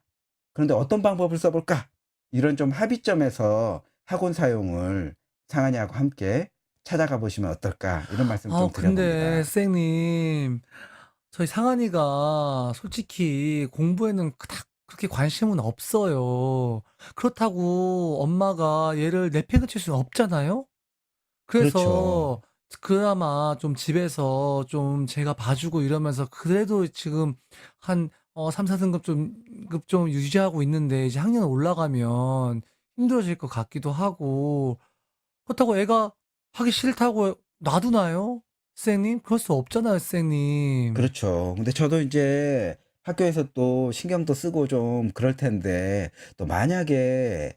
그런데 어떤 방법을 써볼까? 이런 좀 합의점에서 학원 사용을 상한이하고 함께 찾아가 보시면 어떨까? 이런 말씀 좀
근데
드려봅니다.
쌤님, 저희 상한이가 솔직히 공부에는 그닥 그렇게 관심은 없어요. 그렇다고 엄마가 얘를 내팽을 칠 수는 없잖아요?
그렇죠.
그래서 그나마 좀 집에서 좀 제가 봐주고 이러면서 그래도 지금 한 3, 4등급 급 좀 유지하고 있는데 이제 학년 올라가면 힘들어질 것 같기도 하고 그렇다고 애가 하기 싫다고 놔두나요? 선생님? 그럴 수 없잖아요, 선생님.
그렇죠. 근데 저도 이제 학교에서 또 신경도 쓰고 좀 그럴 텐데 또 만약에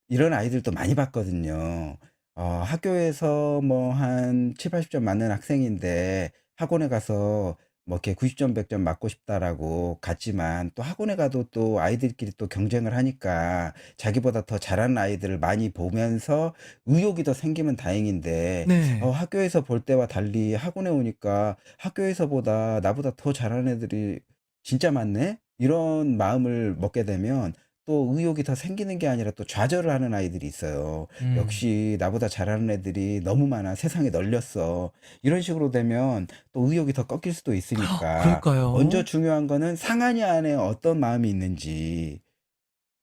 이런 아이들도 많이 봤거든요. 학교에서 뭐 한 7, 80점 맞는 학생인데 학원에 가서 뭐 이렇게 90점, 100점 맞고 싶다라고 갔지만 또 학원에 가도 또 아이들끼리 또 경쟁을 하니까 자기보다 더 잘하는 아이들을 많이 보면서 의욕이 더 생기면 다행인데
네.
학교에서 볼 때와 달리 학원에 오니까 '학교에서보다 나보다 더 잘하는 애들이 진짜 많네?' 이런 마음을 먹게 되면 또 의욕이 더 생기는 게 아니라 또 좌절을 하는 아이들이 있어요.
음.
'역시 나보다 잘하는 애들이 너무 많아. 세상이 널렸어.' 이런 식으로 되면 또 의욕이 더 꺾일 수도 있으니까
그럴까요?
먼저 중요한 거는 상한이 안에 어떤 마음이 있는지,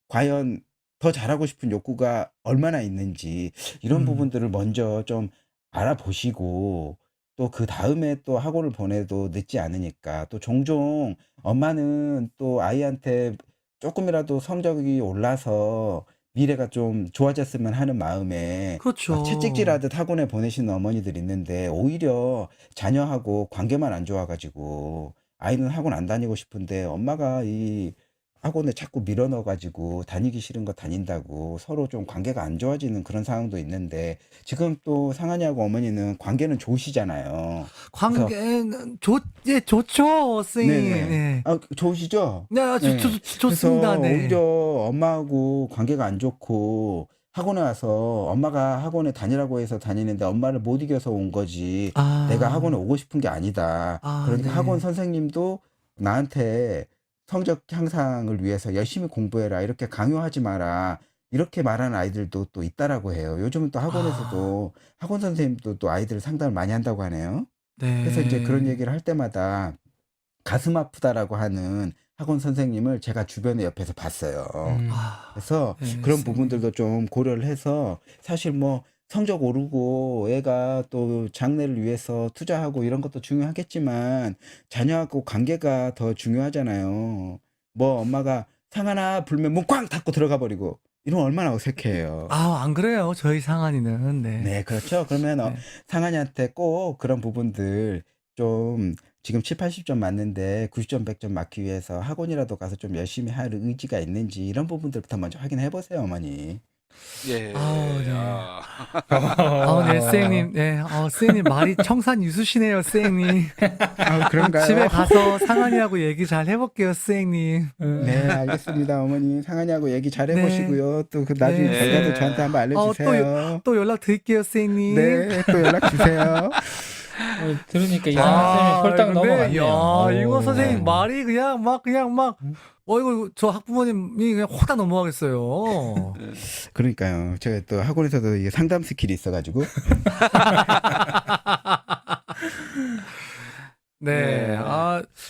과연 더 잘하고 싶은 욕구가 얼마나 있는지 이런
음.
부분들을 먼저 좀 알아보시고 또 그다음에 또 학원을 보내도 늦지 않으니까 또 종종 엄마는 또 아이한테 쪼끔이라도 성적이 올라서 미래가 좀 좋아졌으면 하는 마음에 막
그렇죠.
채찍질하듯 학원에 보내시는 어머니들이 있는데 오히려 자녀하고 관계만 안 좋아 가지고 아이는 학원 안 다니고 싶은데 엄마가 이 학원에 자꾸 밀어 넣어 가지고 다니기 싫은 거 다닌다고 서로 좀 관계가 안 좋아지는 그런 상황도 있는데 지금 또 상한이하고 어머니는 관계는 좋으시잖아요. 그래서
관계는 예, 좋죠, 선생님.
네네.
네.
좋으시죠?
네,
네.
좋습니다.
그래서
네.
오히려 엄마하고 관계가 안 좋고 학원에 와서 엄마가 학원에 다니라고 해서 다니는데 엄마를 못 이겨서 온 거지 내가 학원에 오고 싶은 게 아니다. 그러니까 학원
네.
선생님도 나한테 성적 향상을 위해서 열심히 공부해라. 이렇게 강요하지 마라. 이렇게 말하는 아이들도 또 있다라고 해요. 요즘은 또 학원에서도 학원 선생님도 또 아이들 상담을 많이 한다고 하네요. 그래서 이제 그런
네.
얘기를 할 때마다 가슴 아프다라고 하는 학원 선생님을 제가 주변에 옆에서 봤어요. 그래서
네,
그런
선생님.
부분들도 좀 고려를 해서 사실 뭐 성적 오르고 애가 또 장래를 위해서 투자하고 이런 것도 중요하겠지만 자녀하고 관계가 더 중요하잖아요. 뭐 엄마가 상하나 불면 문 꽝 닫고 들어가 버리고 이러면 얼마나 어색해요.
안 그래요, 저희 상한이는. 네.
네, 그렇죠. 그러면
네.
상한이한테 꼭 그런 부분들 좀 지금 7, 80점 맞는데 90점, 100점 맞기 위해서 학원이라도 가서 좀 열심히 할 의지가 있는지 이런 부분들부터 먼저 확인해 보세요, 어머니.
예.
네.
어.
네, 선생님. 네. 선생님 말이 청산유수시네요, 선생님. 집에
그런가요?
가서 상한이하고 얘기 잘 해볼게요, 선생님.
네, 알겠습니다, 어머니. 상한이하고 얘기 잘
네.
해보시고요. 또 그 나중에
네.
결과도 저한테 한번 알려주세요.
또 연락 드릴게요, 선생님.
네, 또 연락 주세요.
들으니까 이상한 쌤이 홀딱
근데,
넘어갔네요.
이거
어우,
선생님
네.
말이 그냥 막, 이거 저 학부모님이 그냥 호딱 넘어가겠어요.
그러니까요. 제가 또 학원에서도 이게 상담 스킬이 있어가지고.
네.
네.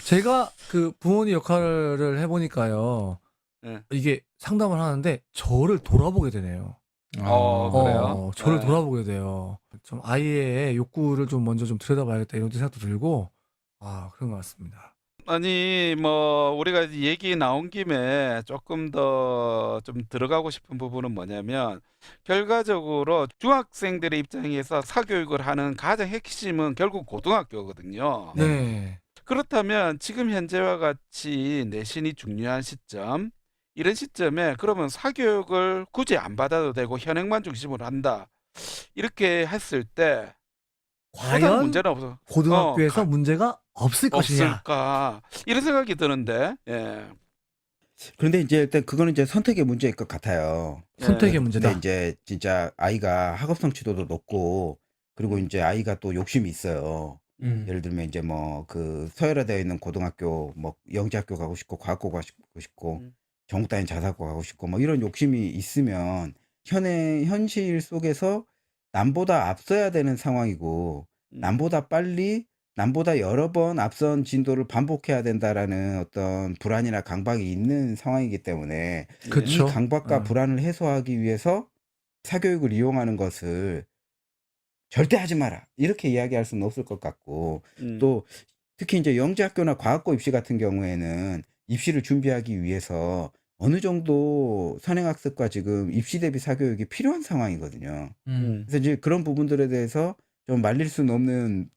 제가 그 부모님 역할을 해보니까요.
네.
이게 상담을 하는데 저를 돌아보게 되네요.
그래요?
저를
네.
돌아보게 돼요. 좀 아이의 욕구를 좀 먼저 좀 들여다봐야겠다 이런 생각도 들고, 그런 것 같습니다.
아니 뭐 우리가 이제 얘기 나온 김에 조금 더 좀 들어가고 싶은 부분은 뭐냐면 결과적으로 중학생들의 입장에서 사교육을 하는 가장 핵심은 결국 고등학교거든요.
네.
그렇다면 지금 현재와 같이 내신이 중요한 시점, 이런 시점에 그러면 사교육을 굳이 안 받아도 되고 현행만 중심으로 한다. 이렇게 했을 때 또 다른
과연
문제는 없어.
고등학교에서 문제가 없을 것이냐?
없을까? 이런 생각이 드는데. 예.
그런데 이제 일단 그거는 이제 선택의 문제일 것 같아요.
선택의
예.
문제다.
근데 이제 진짜 아이가 학업 성취도도 높고 그리고 이제 아이가 또 욕심이 있어요. 예를 들면 이제 뭐 그 서열화되어 있는 고등학교 뭐 영재학교 가고 싶고 과학고 가고 싶고
음.
전국 단위 자사고 가고 싶고 뭐 이런 욕심이 있으면 현실 속에서 남보다 앞서야 되는 상황이고 남보다 빨리 남보다 여러 번 앞선 진도를 반복해야 된다라는 어떤 불안이나 강박이 있는 상황이기 때문에 이
그쵸.
강박과 불안을 해소하기 위해서 사교육을 이용하는 것을 절대 하지 마라. 이렇게 이야기할 수는 없을 것 같고 또 특히 이제 영재학교나 과학고 입시 같은 경우에는 입시를 준비하기 위해서 어느 정도 선행학습과 지금 입시 대비 사교육이 필요한 상황이거든요. 그래서 이제 그런 부분들에 대해서 좀 말릴 수는 없는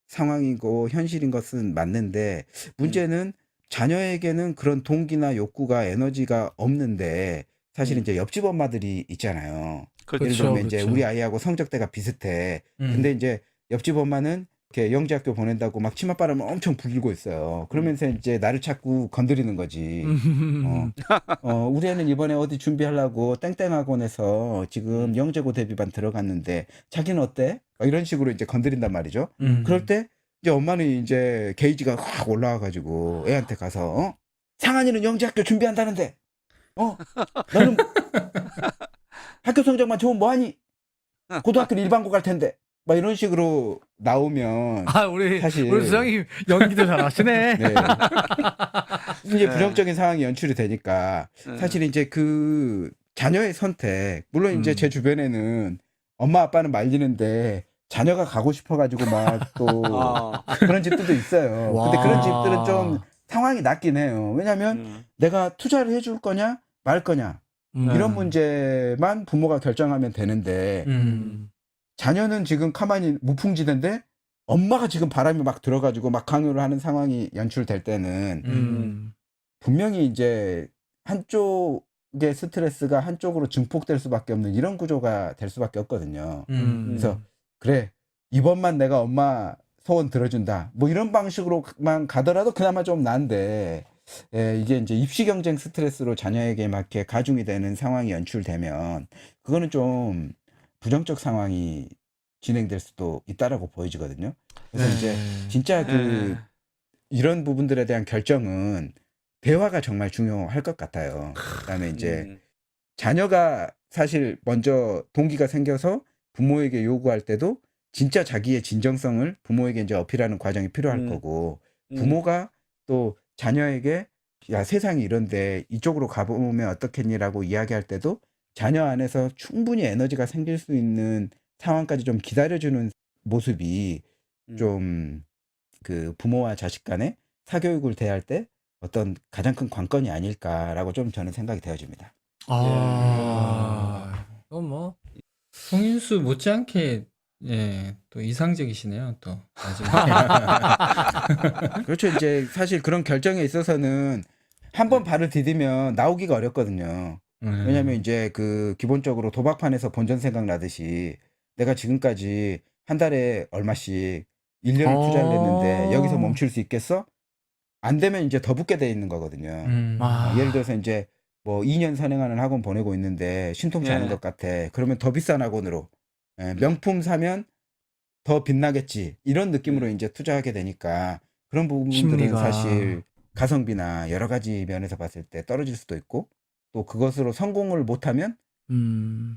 상황이고 현실인 것은 맞는데 문제는 자녀에게는 그런 동기나 욕구가 에너지가 없는데 사실 이제 옆집 엄마들이 있잖아요. 예를
그렇죠.
들면 이제
그렇죠.
우리 아이하고 성적대가 비슷해. 근데 이제 옆집 엄마는 이렇게 영재학교 보낸다고 막 치맛바람을 엄청 불고 있어요. 그러면서 이제 나를 자꾸 건드리는 거지. 우리 애는 이번에 어디 준비하려고 땡땡 학원에서 지금 영재고 대비반 들어갔는데 자기는 어때? 막 이런 식으로 이제 건드린단 말이죠. 그럴 때 이제 엄마는 이제 게이지가 확 올라와가지고 애한테 가서 상한이는 영재학교 준비한다는데 너는 학교 성적만 좋으면 뭐하니? 고등학교는 일반고 갈 텐데 막 이런 식으로 나오면
아, 우리
사실
부장님 연기도 잘하시네.
네. 이제 부정적인 상황이 연출이 되니까 사실 이제 그 자녀의 선택 물론 이제 제 주변에는 엄마 아빠는 말리는데 자녀가 가고 싶어가지고 막 또 그런 집들도 있어요. 근데 그런 집들은 좀 상황이 낮긴 해요. 왜냐하면 내가 투자를 해줄 거냐 말 거냐 이런 문제만 부모가 결정하면 되는데 자녀는 지금 가만히 무풍지대인데 엄마가 지금 바람이 막 들어가지고 막 강요를 하는 상황이 연출될 때는 분명히 이제 한쪽의 스트레스가 한쪽으로 증폭될 수밖에 없는 이런 구조가 될 수밖에 없거든요. 그래서 그래 이번만 내가 엄마 소원 들어준다 뭐 이런 방식으로만 가더라도 그나마 좀 나은데 이게 이제 입시 경쟁 스트레스로 자녀에게 막 이렇게 가중이 되는 상황이 연출되면 그거는 좀 부정적 상황이 진행될 수도 있다라고 보여지거든요. 그래서 이제 진짜 이런 부분들에 대한 결정은 대화가 정말 중요할 것 같아요. 그다음에 이제 자녀가 사실 먼저 동기가 생겨서 부모에게 요구할 때도 진짜 자기의 진정성을 부모에게 이제 어필하는 과정이 필요할 거고 부모가 또 자녀에게 야 세상이 이런데 이쪽으로 가보면 어떻겠니라고 이야기할 때도 자녀 안에서 충분히 에너지가 생길 수 있는 상황까지 좀 기다려주는 모습이 좀 그 부모와 자식 간의 사교육을 대할 때 어떤 가장 큰 관건이 아닐까라고 좀 저는 생각이 되어집니다.
이건 뭐
송인수 못지않게 또 이상적이시네요. 또 마지막에.
그렇죠. 이제 사실 그런 결정에 있어서는 한번 발을 디디면 나오기가 어렵거든요. 왜냐하면 이제 그 기본적으로 도박판에서 본전 생각 나듯이 내가 지금까지 한 달에 얼마씩 1년을 투자를 했는데 여기서 멈출 수 있겠어? 안 되면 이제 더 붙게 돼 있는 거거든요. 예를 들어서 이제 뭐 2년 선행하는 학원 보내고 있는데 신통치 않은 것 같아. 그러면 더 비싼 학원으로 명품 사면 더 빛나겠지. 이런 느낌으로 이제 투자하게 되니까 그런 부분들은
심리가.
사실 가성비나 여러 가지 면에서 봤을 때 떨어질 수도 있고 또 그것으로 성공을 못하면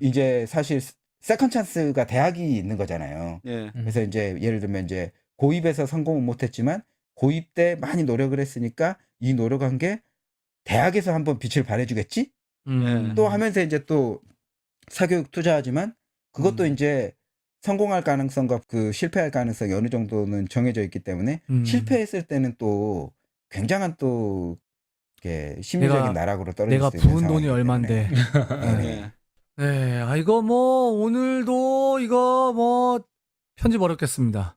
이제 사실 세컨 찬스가 대학이 있는 거잖아요. 그래서 이제 예를 들면 이제 고입에서 성공은 못했지만 고입 때 많이 노력을 했으니까 이 노력한 게 대학에서 한번 빛을 발해주겠지? 또 하면서 이제 또 사교육 투자하지만 그것도 이제 성공할 가능성과 그 실패할 가능성이 어느 정도는 정해져 있기 때문에 실패했을 때는 또 굉장한 또 이렇게 심리적인
내가
나락으로 떨어질
내가
수 있는
부은 돈이
상황이기
얼만데.
때문에.
네.
예.
네, 아 이거 뭐 오늘도 이거 뭐 편집 어렵겠습니다.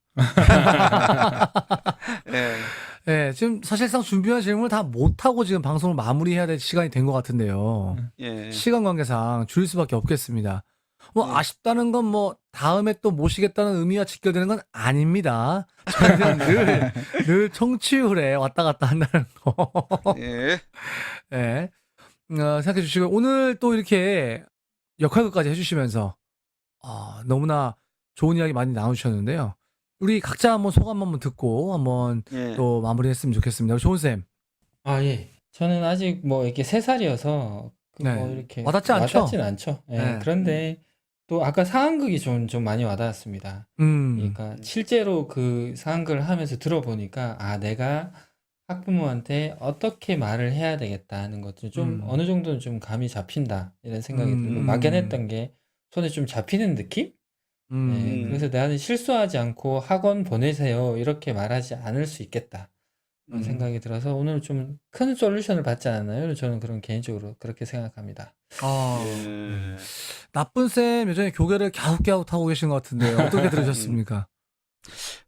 예.
네, 지금 사실상 준비한 질문을 다 못하고 지금 방송을 마무리해야 될 시간이 된 것 같은데요.
예.
시간 관계상 줄일 수밖에 없겠습니다. 뭐
네.
아쉽다는 건 뭐 다음에 또 모시겠다는 의미와 직결되는 건 아닙니다. 저희는 늘 청취율에 왔다 갔다 한다는 거.
예.
네. 생각해 주시고 오늘 또 이렇게 역할극까지 해주시면서 너무나 좋은 이야기 많이 나누셨는데요. 우리 각자 한번 소감 한번 듣고 한번
예.
또 마무리했으면 좋겠습니다. 좋은 쌤.
아, 예. 저는 아직 뭐 이렇게 3살이어서
네.
뭐 이렇게
와닿지 않죠?
와닿진 않죠. 예.
네.
그런데 또 아까 상황극이 좀 많이 와닿았습니다. 그러니까 실제로 그 상황극을 하면서 들어보니까 내가 학부모한테 어떻게 말을 해야 되겠다 하는 것도 좀 어느 정도는 좀 감이 잡힌다 이런 생각이 들고 막연했던 게 손에 좀 잡히는 느낌? 네, 그래서 나는 실수하지 않고 학원 보내세요 이렇게 말하지 않을 수 있겠다 그런 생각이 들어서 오늘 좀 큰 솔루션을 받지 않았나요? 저는 그런 개인적으로 그렇게 생각합니다.
예.
나쁜 쌤 여전히 교계를 갸웃갸웃 하고 계신 것 같은데요. 어떻게 들으셨습니까?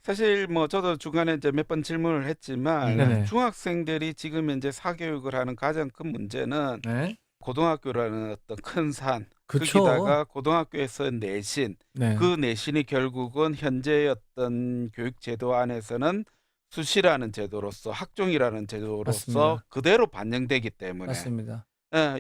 사실 뭐 저도 중간에 이제 몇 번 질문을 했지만
네네.
중학생들이 지금 이제 사교육을 하는 가장 큰 문제는
네.
고등학교라는 어떤 큰 산,
그쵸.
거기다가 고등학교에서 내신,
네.
그 내신이 결국은 현재의 어떤 교육 제도 안에서는 수시라는 제도로서 학종이라는 제도로서
맞습니다.
그대로 반영되기 때문에
맞습니다.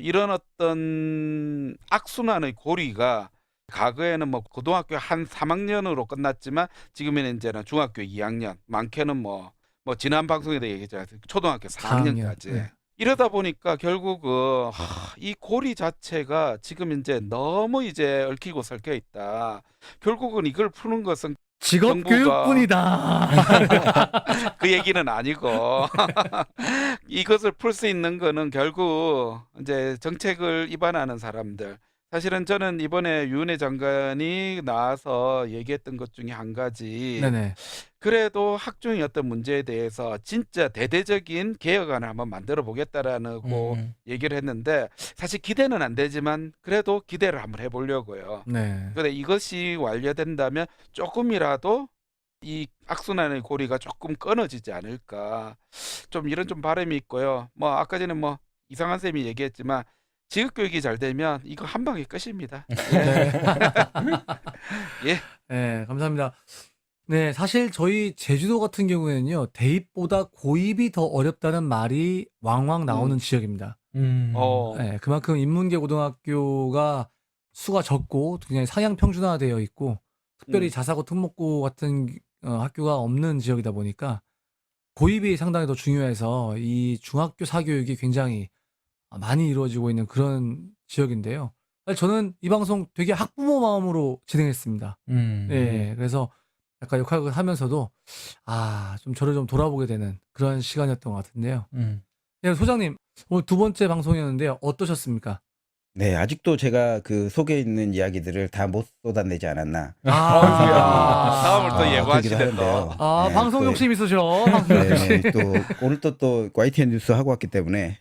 이런 어떤 악순환의 고리가 과거에는 뭐 고등학교 한 3학년으로 끝났지만 지금에는 이제는 중학교 2학년, 많게는 뭐 지난 방송에도 얘기했잖아요. 초등학교 4학년까지.
네.
이러다 보니까 결국은 이 고리 자체가 지금 이제 너무 이제 얽히고 설켜 있다. 결국은 이걸 푸는 것은
직업
정부가-
교육뿐이다.
그 얘기는 아니고 이것을 풀 수 있는 거는 결국 이제 정책을 입안하는 사람들. 사실은 저는 이번에 유은혜 장관이 나와서 얘기했던 것 중에 한 가지,
네네.
그래도 학종의 어떤 문제에 대해서 진짜 대대적인 개혁안을 한번 만들어 보겠다라고 얘기를 했는데, 사실 기대는 안 되지만 그래도 기대를 한번 해보려고요.
네.
근데 이것이 완료된다면 조금이라도 이 악순환의 고리가 조금 끊어지지 않을까, 좀 이런 좀 바람이 있고요. 뭐 아까 전에 뭐 이상한 쌤이 얘기했지만 지역교육이 잘 되면 이거 한 방에 끝입니다.
네.
예.
네, 감사합니다. 네, 사실 저희 제주도 같은 경우에는요, 대입보다 고입이 더 어렵다는 말이 왕왕 나오는 지역입니다. 네, 그만큼 인문계 고등학교가 수가 적고 굉장히 상향 평준화되어 있고 특별히 자사고 특목고 같은 학교가 없는 지역이다 보니까 고입이 상당히 더 중요해서 이 중학교 사교육이 굉장히 많이 이루어지고 있는 그런 지역인데요. 사실 저는 이 방송 되게 학부모 마음으로 진행했습니다. 네, 그래서 약간 역할을 하면서도 좀 저를 좀 돌아보게 되는 그런 시간이었던 것 같은데요. 네, 소장님 오늘 두 번째 방송이었는데요. 어떠셨습니까?
네, 아직도 제가 그 속에 있는 이야기들을 다 못 쏟아내지 않았나.
다음을 또
그러기도
예고하시네
하는데요.
또.
네,
방송
또-
욕심 있으셔. 방송 욕심.
네, 또 오늘 또 YTN 뉴스 하고 왔기 때문에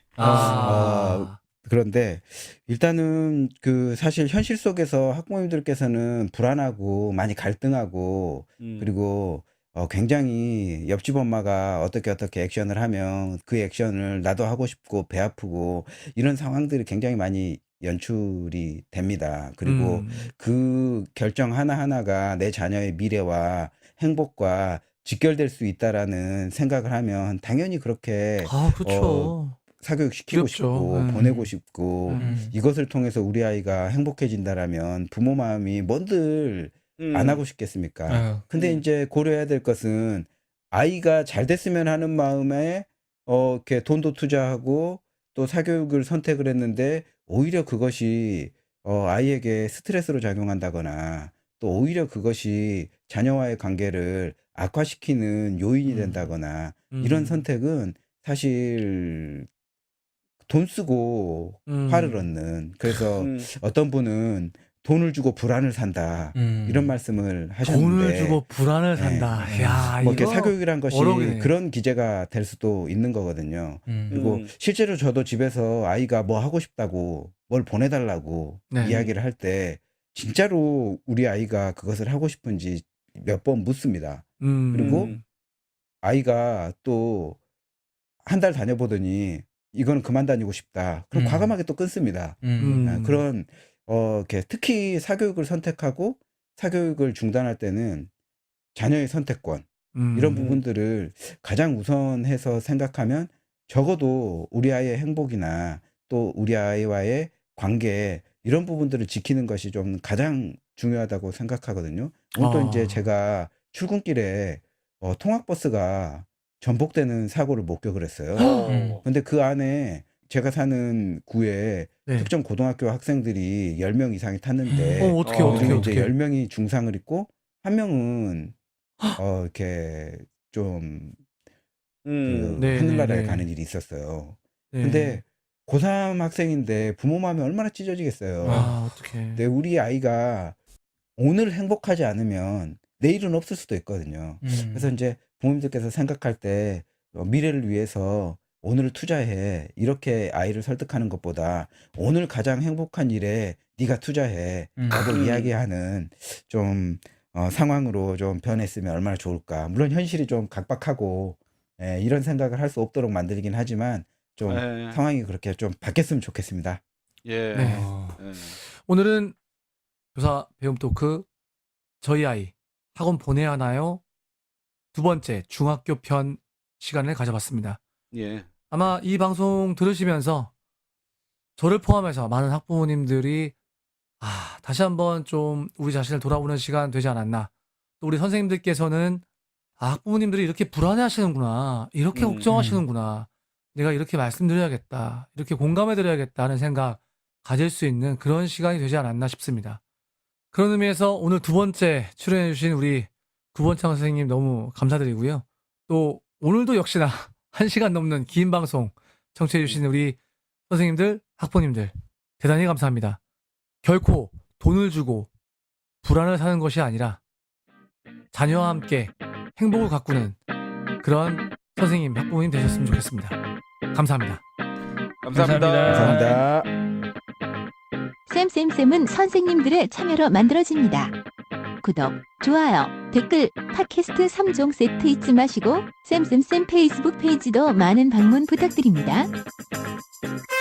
그런데 일단은 그 사실 현실 속에서 학부모님들께서는 불안하고 많이 갈등하고 그리고 굉장히 옆집 엄마가 어떻게 액션을 하면 그 액션을 나도 하고 싶고 배 아프고 이런 상황들이 굉장히 많이 연출이 됩니다. 그리고 그 결정 하나하나가 내 자녀의 미래와 행복과 직결될 수 있다라는 생각을 하면 당연히 그렇게
그렇죠.
사교육 시키고
귀엽죠.
싶고 보내고 싶고 이것을 통해서 우리 아이가 행복해진다라면 부모 마음이 뭔들 안 하고 싶겠습니까? 근데 이제 고려해야 될 것은 아이가 잘 됐으면 하는 마음에 이렇게 돈도 투자하고 또 사교육을 선택을 했는데 오히려 그것이 아이에게 스트레스로 작용한다거나 또 오히려 그것이 자녀와의 관계를 악화시키는 요인이 된다거나 이런 선택은 사실 돈 쓰고 화를 얻는, 그래서 어떤 분은 돈을 주고 불안을 산다. 이런 말씀을 하셨는데
돈을 주고 불안을 산다. 야,
뭐 이렇게
이거
사교육이란 것이
어록이네.
그런 기제가 될 수도 있는 거거든요. 그리고 실제로 저도 집에서 아이가 뭐 하고 싶다고 뭘 보내달라고
네.
이야기를 할 때 진짜로 우리 아이가 그것을 하고 싶은지 몇 번 묻습니다. 그리고 아이가 또 한 달 다녀보더니 이거는 그만 다니고 싶다. 그럼 과감하게 또 끊습니다. 그런 이렇게 특히 사교육을 선택하고 사교육을 중단할 때는 자녀의 선택권 이런 부분들을 가장 우선해서 생각하면 적어도 우리 아이의 행복이나 또 우리 아이와의 관계 이런 부분들을 지키는 것이 좀 가장 중요하다고 생각하거든요. 오늘 또 이제 제가 출근길에 통학버스가 전복되는 사고를 목격을 했어요. 근데 그 안에 제가 사는 구에
네.
특정 고등학교 학생들이 10명 이상이 탔는데
어떻게
그중에 이제
어떻게
10명이 중상을 입고 한 명은 이렇게 좀 그
네,
하늘나라에
네.
가는 일이 있었어요.
네.
근데 고3 학생인데 부모 마음이 얼마나 찢어지겠어요.
아, 어떡해.
근데 우리 아이가 오늘 행복하지 않으면 내일은 없을 수도 있거든요. 그래서 이제 부모님들께서 생각할 때 미래를 위해서 오늘을 투자해 이렇게 아이를 설득하는 것보다 오늘 가장 행복한 일에 네가 투자해 라고 이야기하는 좀 상황으로 좀 변했으면 얼마나 좋을까. 물론 현실이 좀 각박하고 이런 생각을 할 수 없도록 만들긴 하지만 좀
네.
상황이 그렇게 좀 바뀌었으면 좋겠습니다.
예.
네.
예.
오늘은 교사 배움 토크 저희 아이 학원 보내야 하나요? 두 번째 중학교 편 시간을 가져봤습니다.
예.
아마 이 방송 들으시면서 저를 포함해서 많은 학부모님들이 다시 한번 좀 우리 자신을 돌아보는 시간 되지 않았나. 또 우리 선생님들께서는 학부모님들이 이렇게 불안해하시는구나. 이렇게 걱정하시는구나. 내가 이렇게 말씀드려야겠다. 이렇게 공감해드려야겠다 하는 생각 가질 수 있는 그런 시간이 되지 않았나 싶습니다. 그런 의미에서 오늘 두 번째 출연해주신 우리 구본창 선생님 너무 감사드리고요. 또 오늘도 역시나 1시간 넘는 긴 방송 청취해주신 우리 선생님들, 학부모님들 대단히 감사합니다. 결코 돈을 주고 불안을 사는 것이 아니라 자녀와 함께 행복을 가꾸는 그런 선생님, 학부모님 되셨으면 좋겠습니다. 감사합니다.
감사합니다.
감사합니다.
쌤은 선생님들의 참여로 만들어집니다. 구독, 좋아요, 댓글, 팟캐스트 3종 세트 잊지 마시고 쌤 페이스북 페이지도 많은 방문 부탁드립니다.